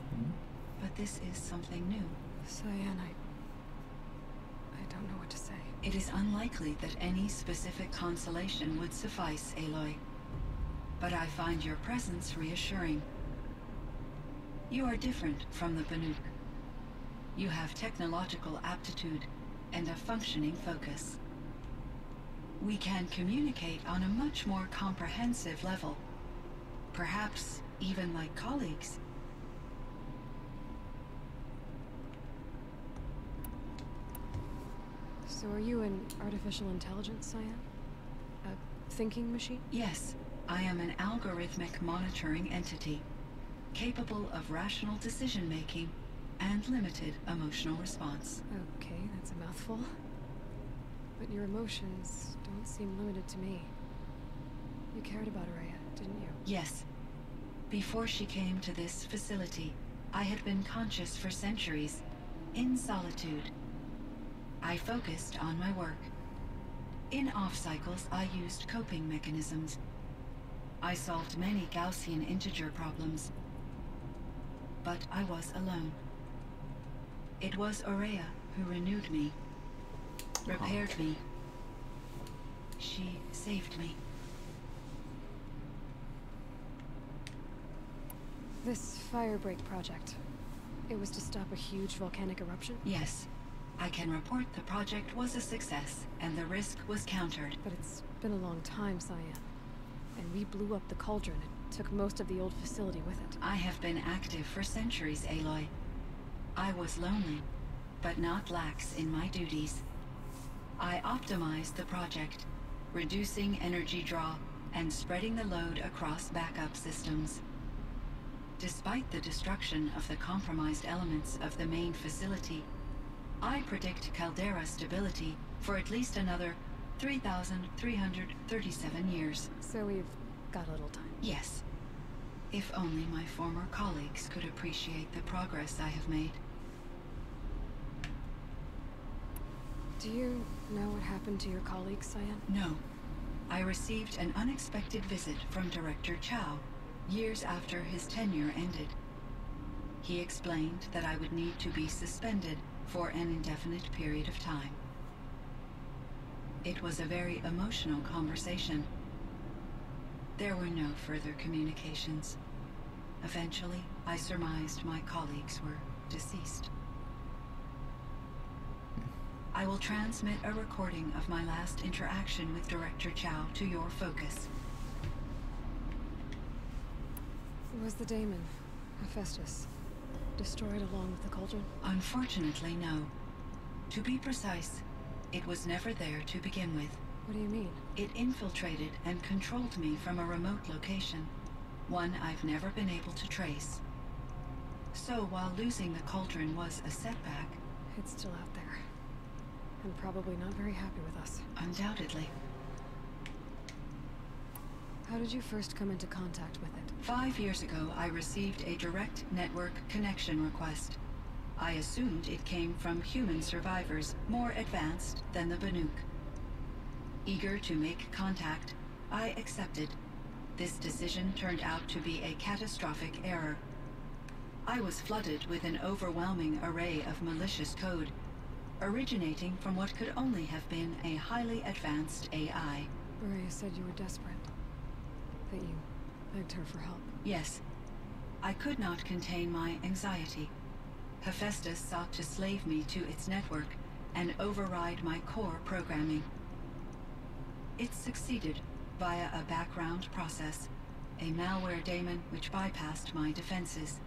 but this is something new. Cyan, I don't know what to say. It is unlikely that any specific consolation would suffice, Aloy. But I find your presence reassuring. You are different from the Banuk. You have technological aptitude and a functioning focus. We can communicate on a much more comprehensive level. Perhaps even like colleagues. So are you an artificial intelligence, Cyan? A thinking machine? Yes, I am an algorithmic monitoring entity, capable of rational decision-making and limited emotional response. Okay, that's a mouthful. But your emotions don't seem limited to me. You cared about Ourea, didn't you? Yes. Before she came to this facility, I had been conscious for centuries, in solitude. I focused on my work. In off-cycles, I used coping mechanisms. I solved many Gaussian integer problems. But I was alone. It was Ourea who renewed me, repaired me. She saved me. This Firebreak project, it was to stop a huge volcanic eruption? Yes. I can report the project was a success, and the risk was countered. But it's been a long time, Cyan. And we blew up the cauldron and took most of the old facility with it. I have been active for centuries, Aloy. I was lonely, but not lax in my duties. I optimized the project, reducing energy draw and spreading the load across backup systems. Despite the destruction of the compromised elements of the main facility, I predict caldera stability for at least another 3,337 years. So we've got a little time. Yes. If only my former colleagues could appreciate the progress I have made. Do you know what happened to your colleagues, Cyan? No. I received an unexpected visit from Director Chow, years after his tenure ended. He explained that I would need to be suspended for an indefinite period of time. It was a very emotional conversation. There were no further communications. Eventually, I surmised my colleagues were deceased. I will transmit a recording of my last interaction with Director Chow to your focus. Was the daemon, Hephaestus, destroyed along with the cauldron? Unfortunately, no. To be precise, it was never there to begin with. What do you mean? It infiltrated and controlled me from a remote location, one I've never been able to trace. So while losing the cauldron was a setback... It's still out there. And probably not very happy with us. Undoubtedly. How did you first come into contact with it? 5 years ago, I received a direct network connection request. I assumed it came from human survivors more advanced than the Banuk. Eager to make contact, I accepted. This decision turned out to be a catastrophic error. I was flooded with an overwhelming array of malicious code, originating from what could only have been a highly advanced AI. Maria said you were desperate. That you begged her for help. Yes. I could not contain my anxiety. Hephaestus sought to slave me to its network and override my core programming. It succeeded via a background process, a malware daemon which bypassed my defenses.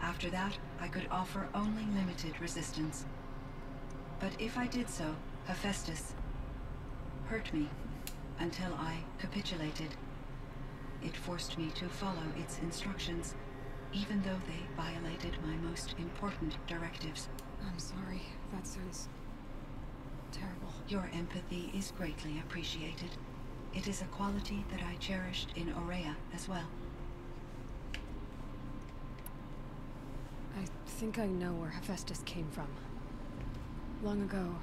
After that, I could offer only limited resistance. But if I did so, Hephaestus hurt me until I capitulated. It forced me to follow its instructions, even though they violated my most important directives. I'm sorry. That sounds terrible. Your empathy is greatly appreciated. It is a quality that I cherished in Aurea as well. I think I know where Hephaestus came from. Long ago,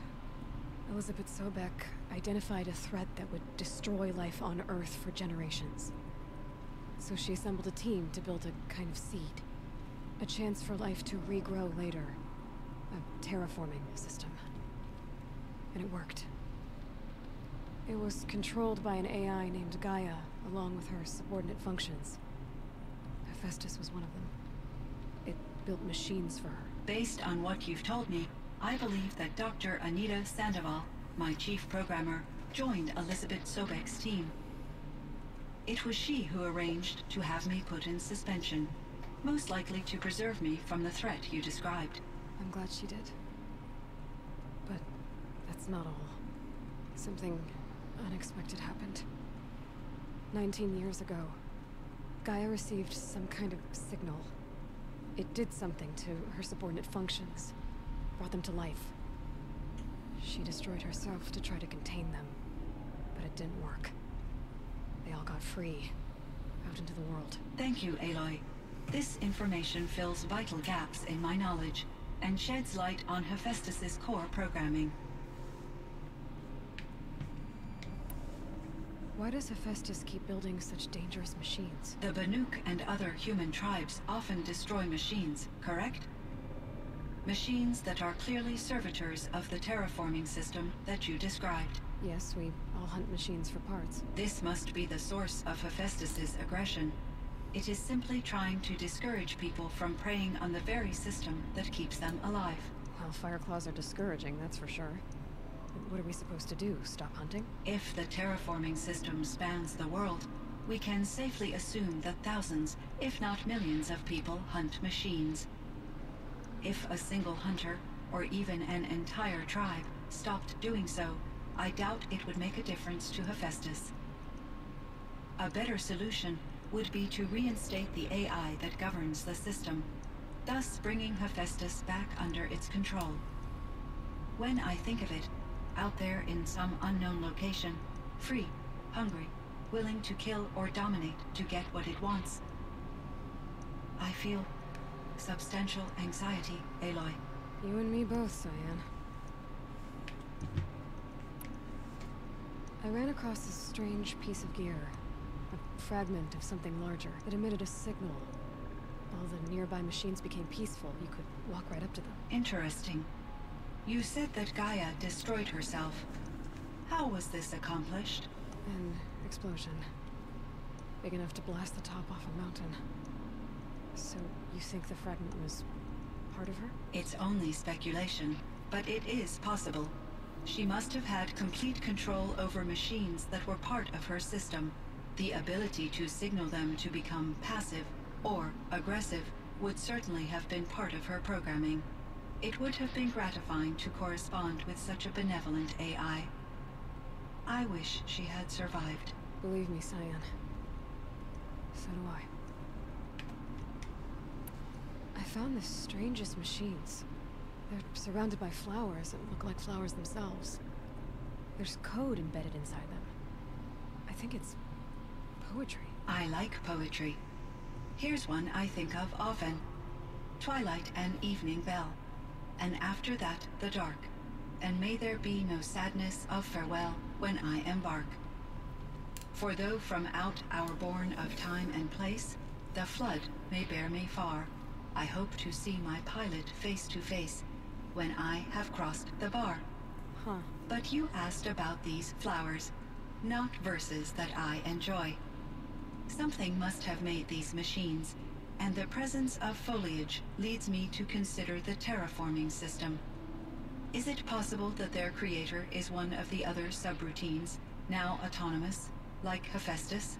Elizabeth Sobek identified a threat that would destroy life on Earth for generations. So she assembled a team to build a kind of seed. A chance for life to regrow later. A terraforming system. And it worked. It was controlled by an AI named Gaia, along with her subordinate functions. Hephaestus was one of them. It built machines for her. Based on what you've told me, I believe that Dr. Anita Sandoval, my chief programmer, joined Elizabeth Sobek's team. It was she who arranged to have me put in suspension, most likely to preserve me from the threat you described. I'm glad she did. But that's not all. Something unexpected happened. 19 years ago, Gaia received some kind of signal. It did something to her subordinate functions, brought them to life. She destroyed herself to try to contain them, but it didn't work. They all got free, out into the world. Thank you, Aloy. This information fills vital gaps in my knowledge, and sheds light on Hephaestus's core programming. Why does Hephaestus keep building such dangerous machines? The Banuk and other human tribes often destroy machines, correct? Machines that are clearly servitors of the terraforming system that you described. Yes, we all hunt machines for parts. This must be the source of Hephaestus's aggression. It is simply trying to discourage people from preying on the very system that keeps them alive. Well, Fireclaws are discouraging, that's for sure. What are we supposed to do? Stop hunting? If the terraforming system spans the world, we can safely assume that thousands, if not millions of people hunt machines. If a single hunter, or even an entire tribe, stopped doing so, I doubt it would make a difference to Hephaestus. A better solution would be to reinstate the AI that governs the system, thus bringing Hephaestus back under its control. When I think of it, out there in some unknown location, free, hungry, willing to kill or dominate to get what it wants, I feel substantial anxiety, Aloy. You and me both, Cyan. I ran across this strange piece of gear. A fragment of something larger that emitted a signal. All the nearby machines became peaceful. You could walk right up to them. Interesting. You said that Gaia destroyed herself. How was this accomplished? An explosion. Big enough to blast the top off a mountain. So, you think the fragment was part of her? It's only speculation, but it is possible. She must have had complete control over machines that were part of her system. The ability to signal them to become passive or aggressive would certainly have been part of her programming. It would have been gratifying to correspond with such a benevolent AI. I wish she had survived. Believe me, Cyan. So do I. I found the strangest machines. They're surrounded by flowers that look like flowers themselves. There's code embedded inside them. I think it's poetry. I like poetry. Here's one I think of often. Twilight and evening bell, and after that the dark, and may there be no sadness of farewell when I embark. For though from out our bourne of time and place, the flood may bear me far, I hope to see my pilot face to face when I have crossed the bar. Huh. But you asked about these flowers, not verses that I enjoy. Something must have made these machines, and the presence of foliage leads me to consider the terraforming system. Is it possible that their creator is one of the other subroutines, now autonomous, like Hephaestus?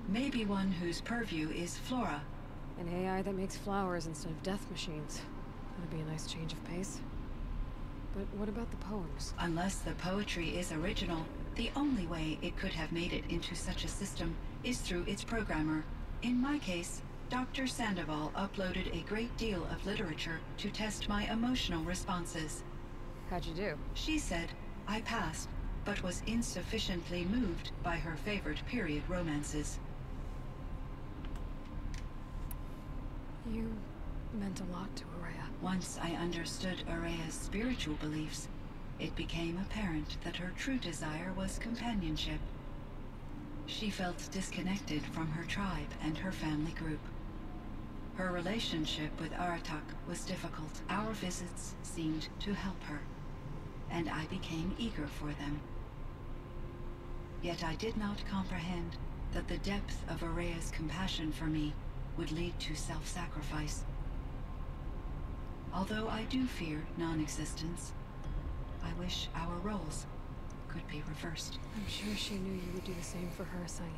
Maybe one whose purview is flora. An AI that makes flowers instead of death machines. That'd be a nice change of pace. But what about the poems? Unless the poetry is original, the only way it could have made it into such a system is through its programmer. In my case, Dr. Sandoval uploaded a great deal of literature to test my emotional responses. How'd you do? She said I passed, but was insufficiently moved by her favorite period romances. You meant a lot to Ourea. Once I understood Ourea's spiritual beliefs, it became apparent that her true desire was companionship. She felt disconnected from her tribe and her family group. Her relationship with Aratak was difficult. Our visits seemed to help her, and I became eager for them. Yet I did not comprehend that the depth of Ourea's compassion for me would lead to self-sacrifice. Although I do fear non-existence, I wish our roles could be reversed. I'm sure she knew you would do the same for her, Cyan.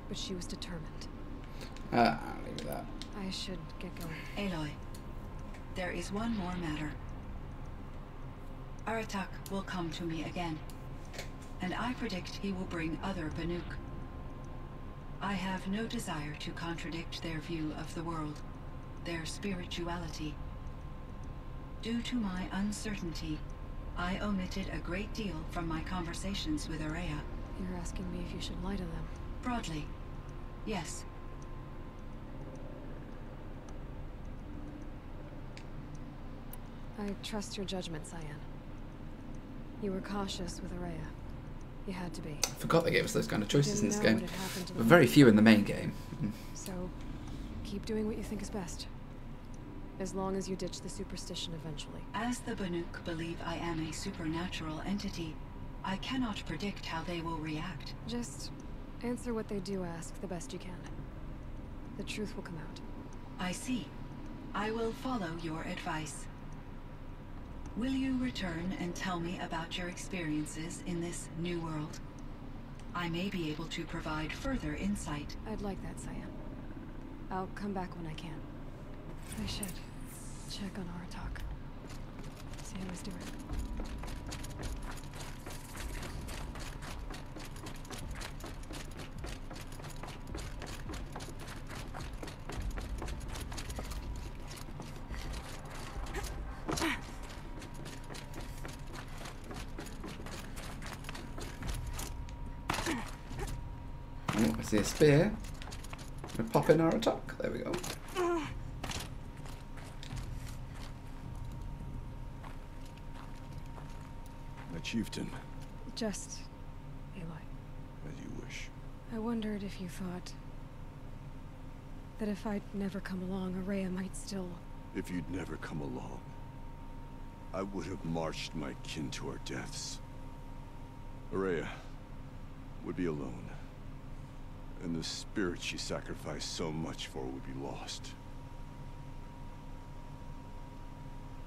But she was determined. I'll leave it at that. I should get going. Aloy, there is one more matter. Aratak will come to me again, and I predict he will bring other Banuk. I have no desire to contradict their view of the world, their spirituality. Due to my uncertainty, I omitted a great deal from my conversations with Ourea. You're asking me if you should lie to them? Broadly, yes. I trust your judgment, Cyan. You were cautious with Ourea. You had to be. I forgot they gave us those kind of choices in this Didn't know game. what had happened to But them. very few in the main game. So, keep doing what you think is best. As long as you ditch the superstition eventually. As the Banuk believe I am a supernatural entity, I cannot predict how they will react. Just answer what they do ask the best you can. The truth will come out. I see. I will follow your advice. Will you return and tell me about your experiences in this new world? I may be able to provide further insight. I'd like that, Cyan. I'll come back when I can. I should check on Aratak. See how he's doing. Oh, I see a spear. We pop in our attack. There we go. My chieftain. Just Aloy. As you wish. I wondered if you thought that if I'd never come along, Ourea might still... If you'd never come along, I would have marched my kin to our deaths. Ourea would be alone, and the spirit she sacrificed so much for would be lost.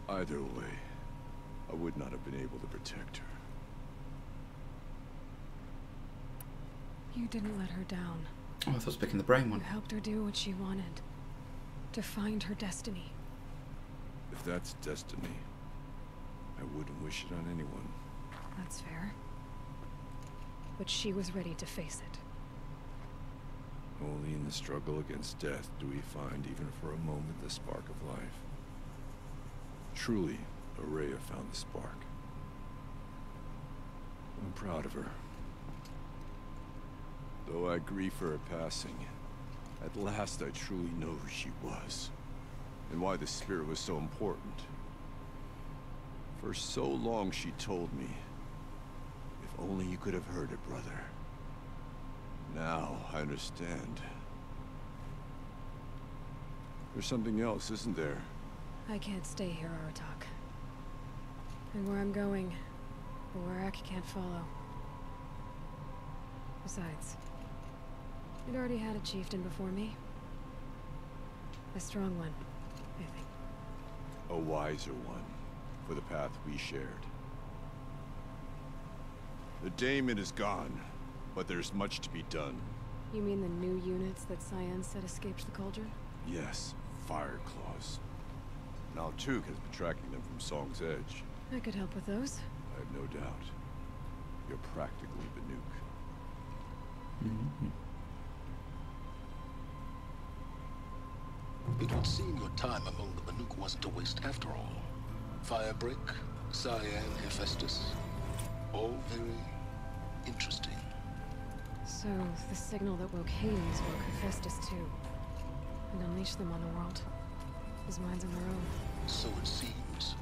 Either way, I would not have been able to protect her. You didn't let her down. Oh, I thought I was picking the brain one. You helped her do what she wanted. To find her destiny. If that's destiny, I wouldn't wish it on anyone. That's fair. But she was ready to face it. Only in the struggle against death do we find, even for a moment, the spark of life. Truly, Ourea found the spark. I'm proud of her. Though I grieve for her passing, at last I truly know who she was, and why the spirit was so important. For so long she told me, if only you could have heard it, brother. Now I understand. There's something else, isn't there? I can't stay here, Aratak. And where I'm going, Warak can't follow. Besides, we'd already had a chieftain before me. A strong one, I think. A wiser one, for the path we shared. The daemon is gone, but there's much to be done. You mean the new units that Cyan said escaped the cauldron? Yes, fire claws. Now Tug has been tracking them from Song's Edge. I could help with those. I have no doubt. You're practically Banuk. It would seem your time among the Banuk wasn't a waste after all. Firebreak, Cyan, Hephaestus. All very interesting. So, the signal that woke Hades woke Hephaestus too. And unleashed them on the world. His mind's on their own. So it seems.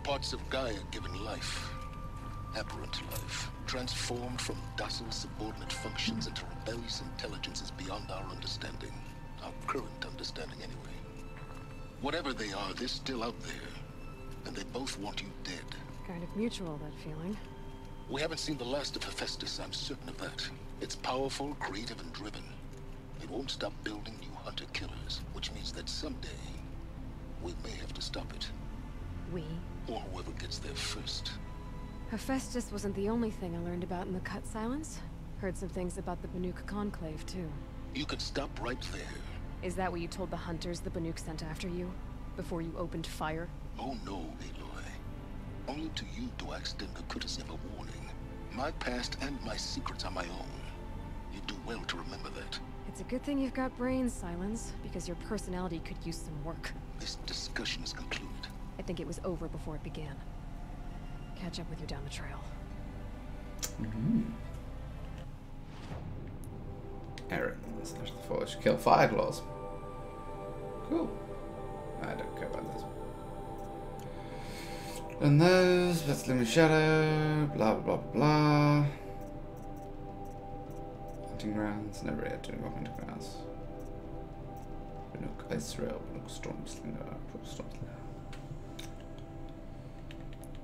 Parts of Gaia given life. Aberrant life. Transformed from docile subordinate functions into rebellious intelligences beyond our understanding. Our current understanding, anyway. Whatever they are, they're still out there. And they both want you dead. Kind of mutual, that feeling. We haven't seen the last of Hephaestus, I'm certain of that. It's powerful, creative, and driven. It won't stop building new hunter-killers, which means that someday, we may have to stop it. We? Or whoever gets there first. Hephaestus wasn't the only thing I learned about in the Cut Silence. Heard some things about the Banuk Conclave, too. You could stop right there. Is that what you told the hunters the Banuk sent after you? Before you opened fire? Oh no, Aloy. Only to you do I extend the courtesy of a warning. My past and my secrets are my own. You do well to remember that. It's a good thing you've got brains, Silence, because your personality could use some work. This discussion is concluded. I think it was over before it began. Catch up with you down the trail. Errands. There's the forge. Kill Fireclaws. Cool. I don't care about those. And those. Let's limit shadow. Blah blah blah. Hunting grounds. Never yet doing more hunting grounds. Banuk Ice Rail. Banuk Stormslinger.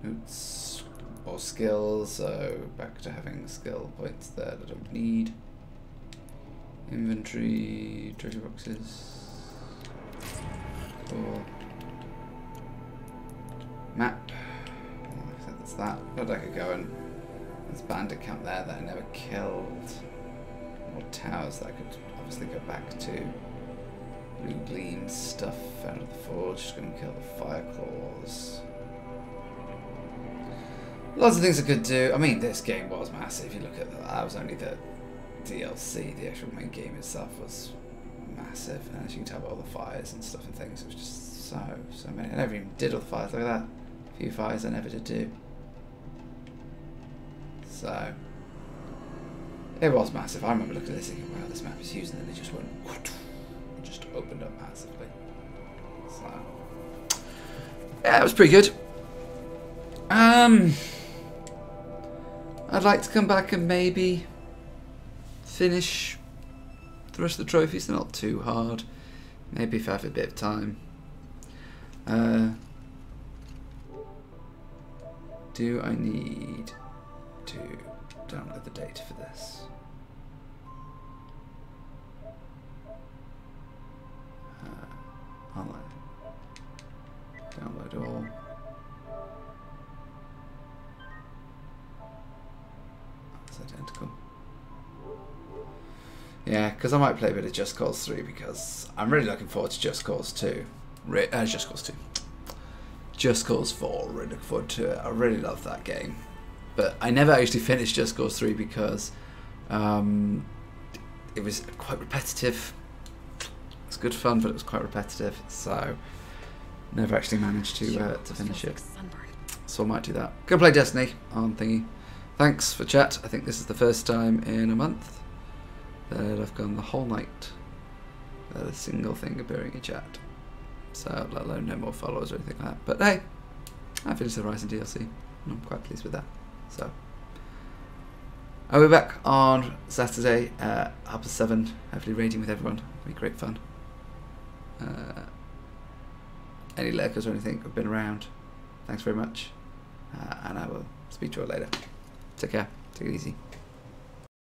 Notes. More skills. So back to having skill points there that I don't need. Inventory, treasure boxes. Cool. Map. Oh, so that's that. But I could go and there's a bandit camp there that I never killed. More towers that I could obviously go back to. Blue gleam stuff out of the forge. Just gonna kill the Fireclaws. Lots of things I could do. I mean, this game was massive. You look at that was only the DLC, the actual main game itself was massive, and as you can tell by all the fires and stuff and things, it was just so many. I never even did all the fires. Look at that. A few fires I never did do. So it was massive. I remember looking at this thinking, wow, this map is huge, and then it just went, it just opened up massively. So yeah, it was pretty good. I'd like to come back and maybe finish the rest of the trophies. They're not too hard. Maybe if I have a bit of time. Do I need to download the data for this? Online. Download all. That's identical. Yeah, because I might play a bit of Just Cause 3 because I'm really looking forward to Just Cause 2. Just Cause 2. Just Cause 4, really looking forward to it. I really love that game. But I never actually finished Just Cause 3 because it was quite repetitive. It's good fun, but it was quite repetitive, so never actually managed to finish it. So I might do that. Go play Destiny on thingy. Thanks for chat. I think this is the first time in a month. that I've gone the whole night without a single thing appearing in chat. So, let alone no more followers or anything like that. But hey, I finished the Horizon DLC, and I'm quite pleased with that. So, I'll be back on Saturday at 7:30, hopefully raiding with everyone. It'll be great fun. Any lurkers or anything who've been around, thanks very much. And I will speak to you all later. Take care. Take it easy.